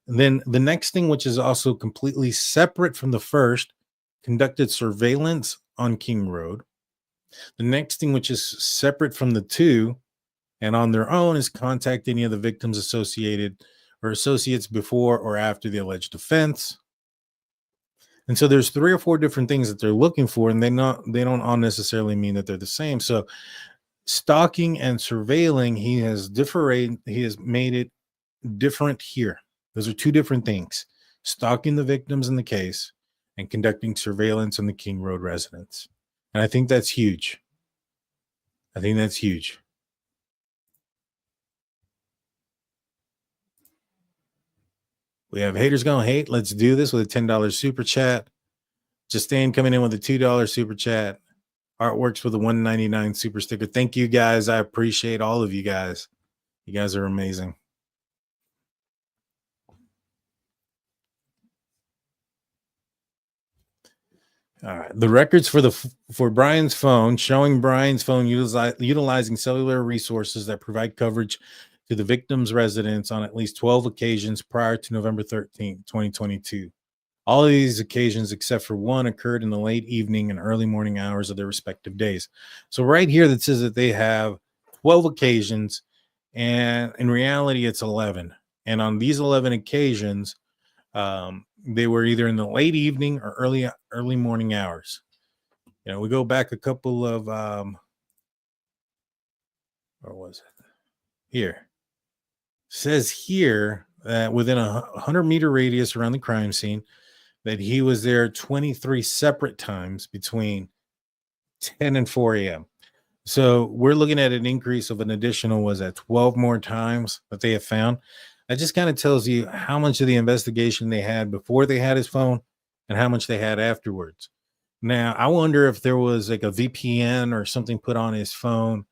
And then the next thing, which is also completely separate from the first, conducted surveillance on King Road. The next thing, which is separate from the two and on their own, is contact any of the victims associated or associates before or after the alleged offense. And so there's 3 or 4 different things that they're looking for, and they don't all necessarily mean that they're the same. So stalking and surveilling, he has made it different here. Those are 2 different things: stalking the victims in the case and conducting surveillance on the King Road residence. And I think that's huge. We have haters gonna hate. Let's do this with a $10 super chat. Justine coming in with a $2 super chat. Artworks with a $1.99 super sticker. Thank you guys. I appreciate all of you guys. You guys are amazing. All right. The records for Bryan's phone, showing Bryan's phone utilizing cellular resources that provide coverage to the victim's residence on at least 12 occasions prior to November 13, 2022. All of these occasions, except for one, occurred in the late evening and early morning hours of their respective days. So right here that says that they have 12 occasions, and in reality, it's 11. And on these 11 occasions, they were either in the late evening or early morning hours. We go back a couple of where was it? Here. Says here that within a 100-meter radius around the crime scene, that he was there 23 separate times between 10 and 4 a.m. So we're looking at an increase of an additional, was that 12 more times that they have found. That just kind of tells you how much of the investigation they had before they had his phone and how much they had afterwards. Now, I wonder if there was like a VPN or something put on his phone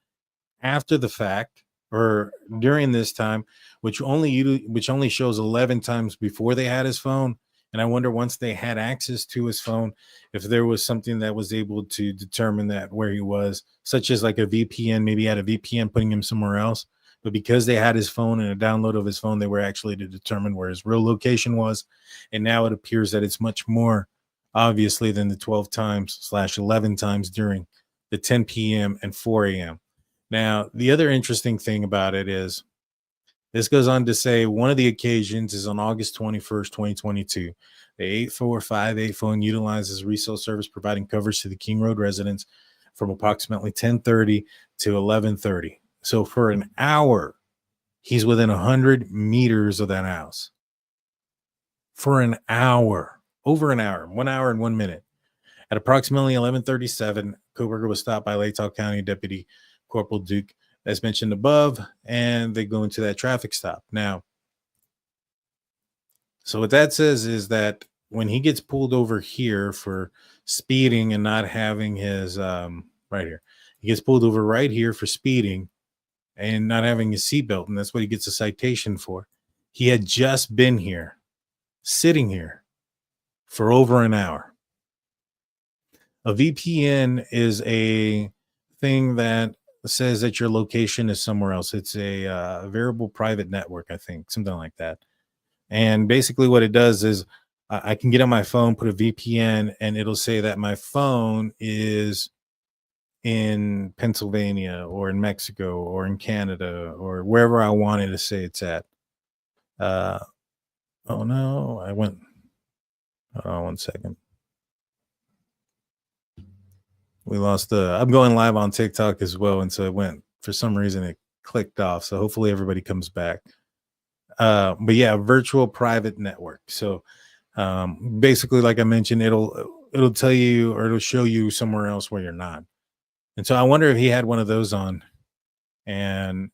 after the fact or during this time, which only shows 11 times before they had his phone. And I wonder once they had access to his phone, if there was something that was able to determine that where he was, such as like a VPN, maybe he had a VPN putting him somewhere else. But because they had his phone and a download of his phone, they were actually to determine where his real location was. And now it appears that it's much more obviously than the 12 times / 11 times during the 10 p.m. and 4 a.m. Now, the other interesting thing about it is this goes on to say one of the occasions is on August 21st, 2022. The 8458 phone utilizes resale service providing coverage to the King Road residents from approximately 10:30 to 11:30. So for an hour, he's within 100 meters of that house. For an hour, over an hour, 1 hour and 1 minute. At approximately 11:37, Kohberger was stopped by Latah County Deputy Corporal Duke, as mentioned above, and they go into that traffic stop. Now, so what that says is that when he gets pulled over here for speeding and not having his right here, he gets pulled over right here for speeding and not having his seatbelt, and that's what he gets a citation for. He had just been here, sitting here for over an hour. A VPN is a thing that says that your location is somewhere else. It's a variable private network, I think, something like that. And basically what it does is I can get on my phone, put a VPN, and it'll say that my phone is in Pennsylvania or in Mexico or in Canada or wherever I wanted to say it's at. Oh no, I went. Oh, 1 second. We lost I'm going live on TikTok as well. And so it went, for some reason, it clicked off. So hopefully everybody comes back. But yeah, virtual private network. So basically, like I mentioned, it'll tell you or it'll show you somewhere else where you're not. And so I wonder if he had one of those on and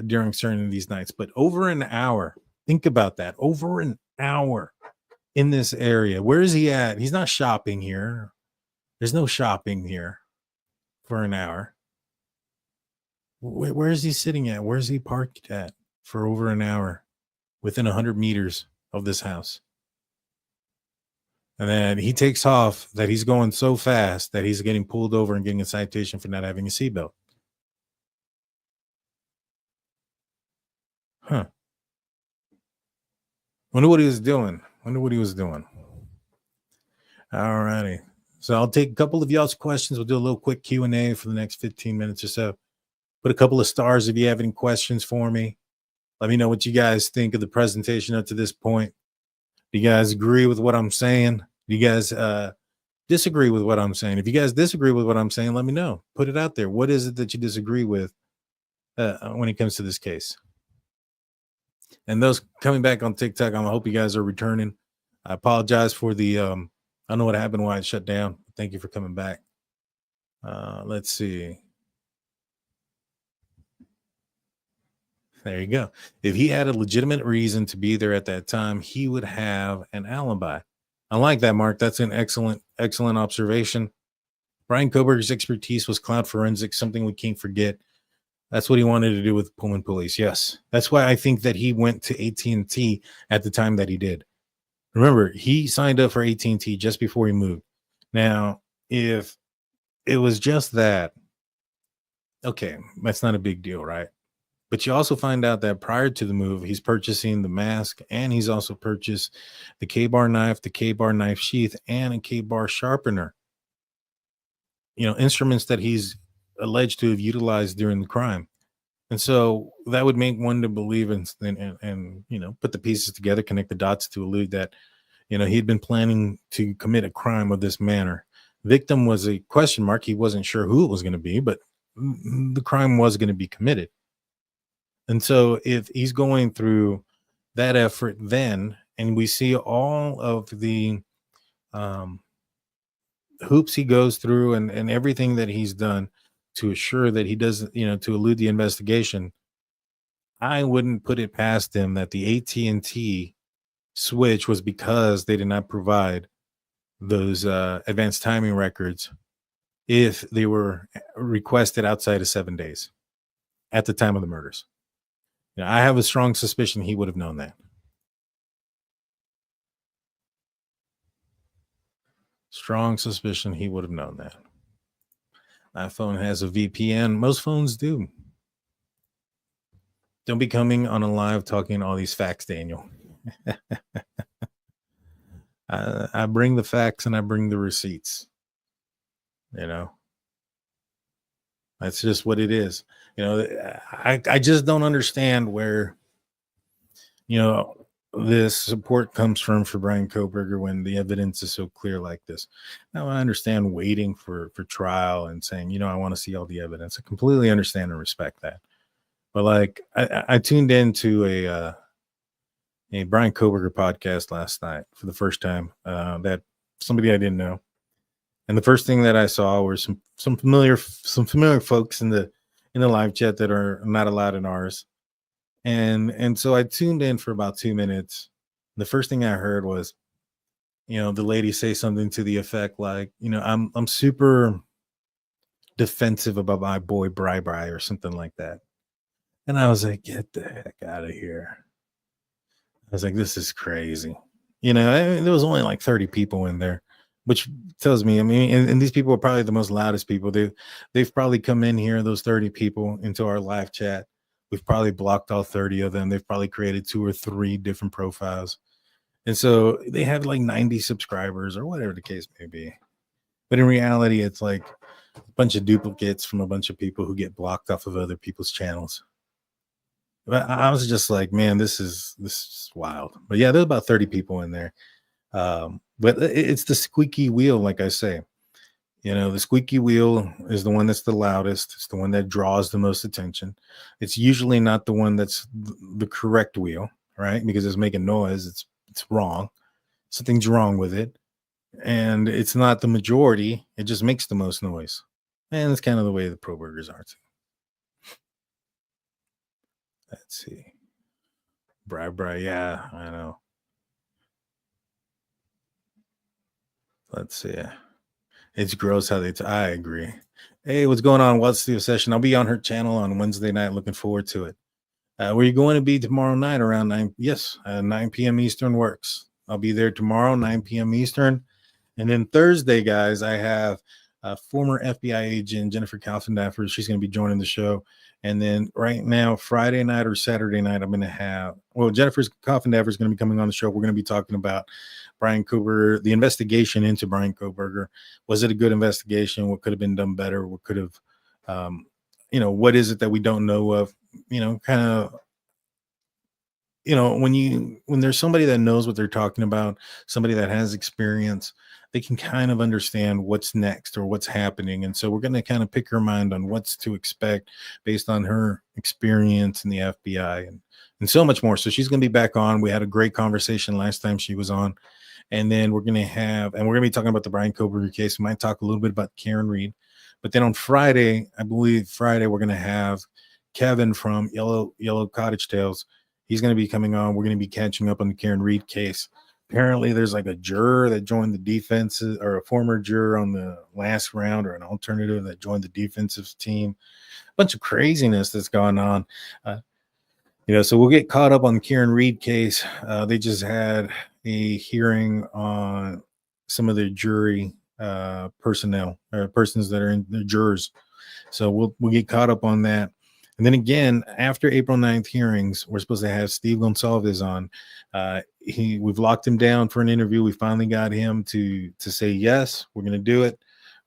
during certain of these nights. But over an hour, think about that. Over an hour in this area. Where is he at? He's not shopping here. There's no shopping here for an hour. Where is he sitting at? Where's he parked at for over an hour within 100 meters of this house? And then he takes off that he's going so fast that he's getting pulled over and getting a citation for not having a seatbelt. Huh. Wonder what he was doing. All righty. So I'll take a couple of y'all's questions. We'll do a little quick Q&A for the next 15 minutes or so. Put a couple of stars if you have any questions for me. Let me know what you guys think of the presentation up to this point. Do you guys agree with what I'm saying? Do you guys disagree with what I'm saying? If you guys disagree with what I'm saying, let me know. Put it out there. What is it that you disagree with when it comes to this case? And those coming back on TikTok, I hope you guys are returning. I apologize for the I don't know what happened, why it shut down. Thank you for coming back. Let's see. There you go. If he had a legitimate reason to be there at that time, he would have an alibi. I like that, Mark. That's an excellent observation. Bryan Kohberger's expertise was cloud forensics, something we can't forget. That's what he wanted to do with Pullman Police. Yes. That's why I think that he went to AT&T at the time that he did. Remember, he signed up for AT&T just before he moved. Now, if it was just that, okay, that's not a big deal, right? But you also find out that prior to the move, he's purchasing the mask, and he's also purchased the K-bar knife, the K-bar knife sheath, and a K-bar sharpener. You know, instruments that he's alleged to have utilized during the crime. And so that would make one to believe and you know, put the pieces together, connect the dots to allude that, you know, he'd been planning to commit a crime of this manner. Victim was a question mark. He wasn't sure who it was going to be, but the crime was going to be committed. And so if he's going through that effort then, and we see all of the hoops he goes through and everything that he's done to assure that he doesn't, to elude the investigation, I wouldn't put it past him that the AT&T switch was because they did not provide those advanced timing records if they were requested outside of 7 days at the time of the murders. I have a strong suspicion he would have known that. Strong suspicion he would have known that. My phone has a VPN. Most phones do. Don't be coming on a live talking all these facts, Daniel. I bring the facts and I bring the receipts. That's just what it is. I just don't understand where, this support comes from for Bryan Kohberger when the evidence is so clear like this. Now, I understand waiting for trial and saying, I want to see all the evidence. I completely understand and respect that. But like, I tuned into a Bryan Kohberger podcast last night for the first time, that somebody I didn't know. And the first thing that I saw were some familiar folks in the live chat that are not allowed in ours. And so I tuned in for about 2 minutes. The first thing I heard was, the lady say something to the effect like, I'm super defensive about my boy Bri or something like that. And I was like, get the heck out of here. I was like, this is crazy. There was only like 30 people in there, which tells me, and these people are probably the most loudest people. They've probably come in here, those 30 people, into our live chat. We've probably blocked all 30 of them. They've probably created 2 or 3 different profiles. And so they have like 90 subscribers or whatever the case may be. But in reality, it's like a bunch of duplicates from a bunch of people who get blocked off of other people's channels. But I was just like, man, this is wild. But yeah, there's about 30 people in there. But it's the squeaky wheel, like I say. The squeaky wheel is the one that's the loudest. It's the one that draws the most attention. It's usually not the one that's the correct wheel, right? Because it's making noise. It's wrong. Something's wrong with it. And it's not the majority. It just makes the most noise. And it's kind of the way the Kohbergers are too. Let's see. Bri, yeah, I know. Let's see. It's gross how I agree. Hey, what's going on? What's the obsession? I'll be on her channel on Wednesday night. Looking forward to it. Where you going to be tomorrow night around 9? Yes, 9 p.m. Eastern works. I'll be there tomorrow, 9 p.m. Eastern. And then Thursday, guys, I have former FBI agent Jennifer Kaufendaffer. She's going to be joining the show. And then right now, Friday night or Saturday night, I'm going to have, Jennifer Kaufendaffer is going to be coming on the show. We're going to be talking about Bryan Kohberger, the investigation into Bryan Kohberger. Was it a good investigation? What could have been done better? What could have, what is it that we don't know of? Kind of, when there's somebody that knows what they're talking about, somebody that has experience, they can kind of understand what's next or what's happening. And so we're going to kind of pick her mind on what's to expect based on her experience in the FBI and so much more. So she's going to be back on. We had a great conversation last time she was on. And then we're going to be talking about the Bryan Kohberger case. We might talk a little bit about Karen Reed. But then on Friday, we're going to have Kevin from Yellow Cottage Tales. He's going to be coming on. We're going to be catching up on the Karen Reed case. Apparently, there's like a juror that joined the defensive, or a former juror on the last round, or an alternative that joined the defensive team. A bunch of craziness that's going on. So we'll get caught up on the Karen Reed case. They just had a hearing on some of the jury personnel or persons that are in the jurors. So we'll get caught up on that. And then again, after April 9th hearings, we're supposed to have Steve Goncalves on. We've locked him down for an interview. We finally got him to say, yes, we're going to do it.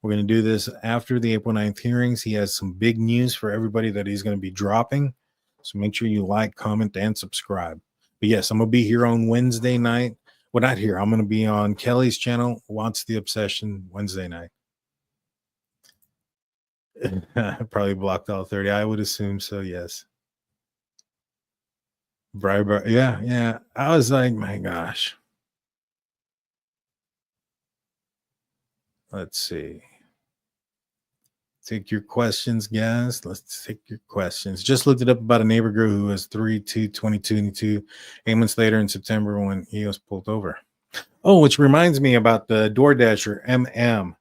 We're going to do this after the April 9th hearings. He has some big news for everybody that he's going to be dropping. So make sure you like, comment, and subscribe. But yes, I'm going to be here on Wednesday night. Well, not here. I'm going to be on Kelly's channel, What's the Obsession, Wednesday night. Probably blocked all 30. I would assume so, yes. Briber. Yeah. I was like, my gosh. Let's see. Take your questions, guys. Let's take your questions. Just looked it up about a neighbor girl who was 3/2/22. 8 months later in September when he was pulled over. Oh, which reminds me about the Doordasher MM.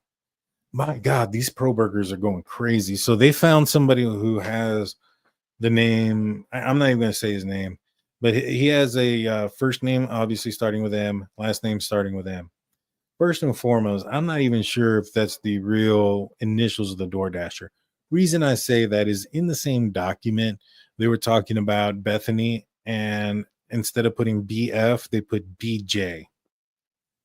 My God, these pro burgers are going crazy. So they found somebody who has the name. I'm not even going to say his name, but he has a first name, obviously starting with M, last name starting with M. First and foremost, I'm not even sure if that's the real initials of the Doordasher. Reason I say that is in the same document, they were talking about Bethany, and instead of putting BF, they put BJ.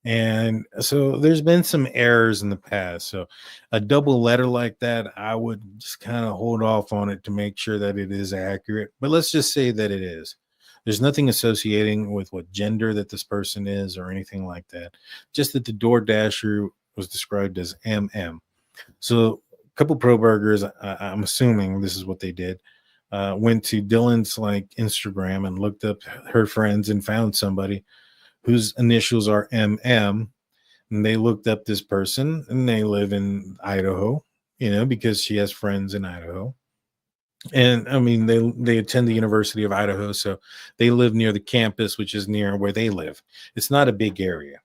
And so there's been some errors in the past. So a double letter like that, I would just kind of hold off on it to make sure that it is accurate. But let's just say that it is. There's nothing associating with what gender that this person is or anything like that. Just that the Doordasher was described as MM. So a couple pro burgers, I'm assuming this is what they did, went to Dylan's like Instagram and looked up her friends and found somebody whose initials are MM. And they looked up this person and they live in Idaho, because she has friends in Idaho. And I mean, they attend the University of Idaho, so they live near the campus, which is near where they live. It's not a big area.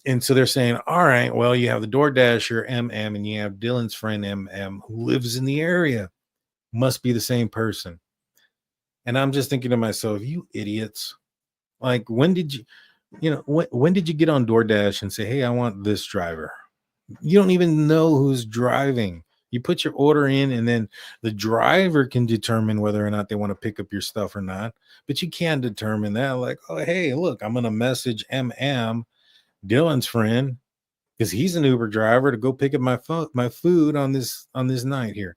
And so they're saying, all right, well, you have the Doordasher MM and you have Dylan's friend MM who lives in the area. Must be the same person. And I'm just thinking to myself, you idiots. Like, when did when did you get on DoorDash and say, hey, I want this driver? You don't even know who's driving. You put your order in and then the driver can determine whether or not they want to pick up your stuff or not. But you can't determine that. Like, oh, hey, look, I'm going to message MM, Dylan's friend, because he's an Uber driver, to go pick up my food on this night here.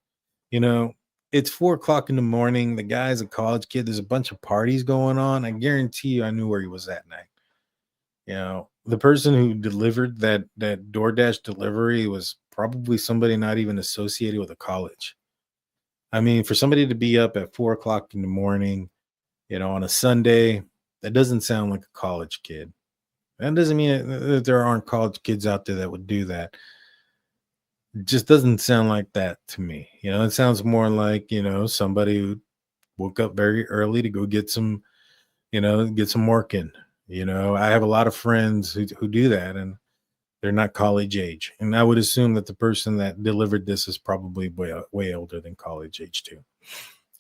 It's 4:00 in the morning. The guy's a college kid. There's a bunch of parties going on. I guarantee you I knew where he was that night. The person who delivered that DoorDash delivery was probably somebody not even associated with a college. I mean, for somebody to be up at 4:00 in the morning, on a Sunday, that doesn't sound like a college kid. That doesn't mean that there aren't college kids out there that would do that. It just doesn't sound like that to me. It sounds more like, somebody who woke up very early to go get some work in. I have a lot of friends who do that, and they're not college age. And I would assume that the person that delivered this is probably way older than college age too.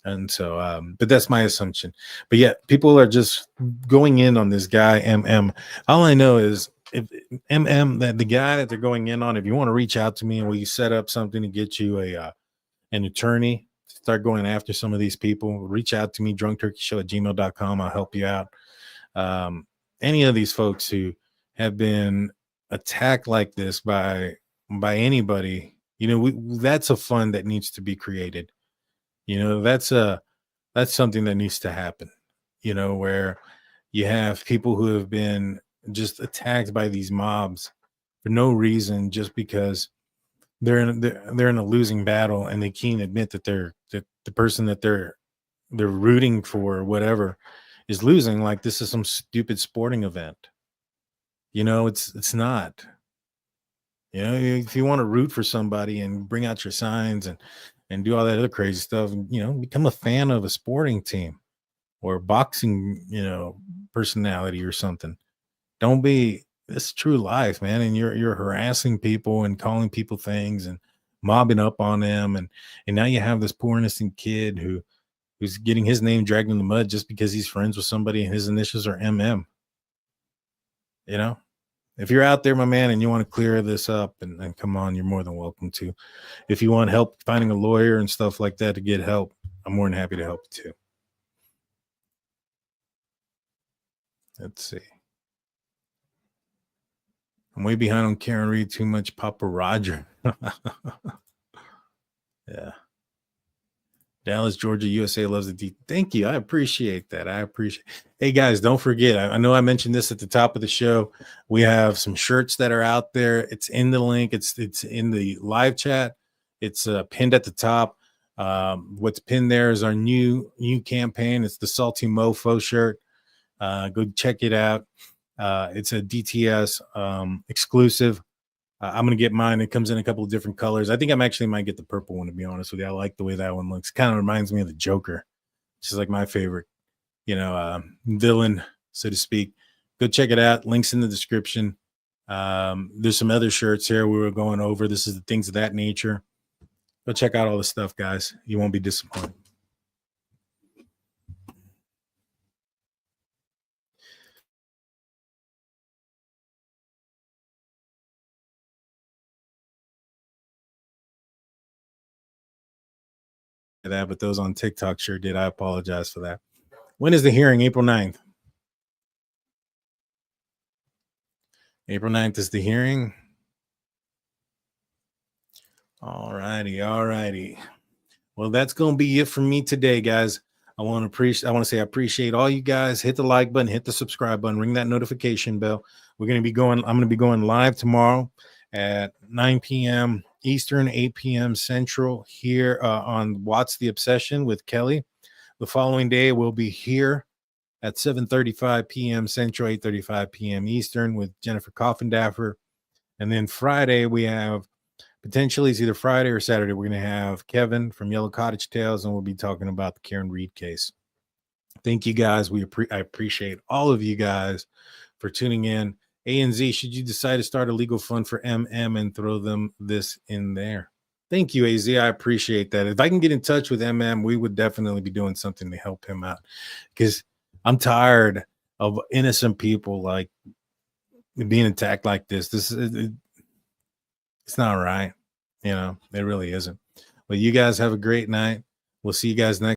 And so, but that's my assumption. But yeah, people are just going in on this guy, MM. All I know is if MM, that the guy that they're going in on, if you want to reach out to me and we set up something to get you an attorney, start going after some of these people, reach out to me, drunkturkeyshow@gmail.com. I'll help you out. Any of these folks who have been attacked like this by anybody, that's a fund that needs to be created. That's something that needs to happen, where you have people who have been just attacked by these mobs for no reason, just because they're in a losing battle and they can't admit that the person that they're rooting for or whatever is losing. Like, this is some stupid sporting event. It's not. If you want to root for somebody and bring out your signs and do all that other crazy stuff, become a fan of a sporting team or boxing, personality or something. Don't be. This is true life, man. And you're harassing people and calling people things and mobbing up on them, and now you have this poor innocent kid who's getting his name dragged in the mud just because he's friends with somebody and his initials are MM. If you're out there, my man, and you want to clear this up and come on, you're more than welcome to. If you want help finding a lawyer and stuff like that to get help, I'm more than happy to help you too. Let's see. I'm way behind on Karen Reed. Too much Papa Roger. Yeah. Dallas, Georgia, USA loves the D. Thank you. I appreciate that. Hey guys, don't forget. I know I mentioned this at the top of the show. We have some shirts that are out there. It's in the link. It's in the live chat. It's pinned at the top. What's pinned there is our new campaign. It's the Salty Mofo shirt. Go check it out. It's a DTS exclusive. I'm going to get mine. It comes in a couple of different colors. I think I'm actually might get the purple one, to be honest with you. I like the way that one looks. Kind of reminds me of the Joker, which is like my favorite, villain, so to speak. Go check it out. Links in the description. There's some other shirts here we were going over. This is the things of that nature. Go check out all the stuff, guys. You won't be disappointed. That, but those on TikTok sure did. I apologize for that. When is the hearing? April 9th. April 9th is the hearing. All righty. Well, that's going to be it for me today, guys. I want to say I appreciate all you guys. Hit the like button, hit the subscribe button, ring that notification bell. I'm going to be going live tomorrow at 9 p.m. Eastern, 8 p.m. Central here on What's the Obsession with Kelly. The following day, we'll be here at 7:35 p.m. Central, 8:35 p.m. Eastern with Jennifer Coffindaffer. And then Friday, we have potentially, it's either Friday or Saturday, we're going to have Kevin from Yellow Cottage Tales, and we'll be talking about the Karen Reed case. Thank you, guys. I appreciate all of you guys for tuning in. ANZ, should you decide to start a legal fund for MM and throw them this in there? Thank you, AZ. I appreciate that. If I can get in touch with MM, we would definitely be doing something to help him out, because I'm tired of innocent people like being attacked like this. It's not right. It really isn't. But you guys have a great night. We'll see you guys next.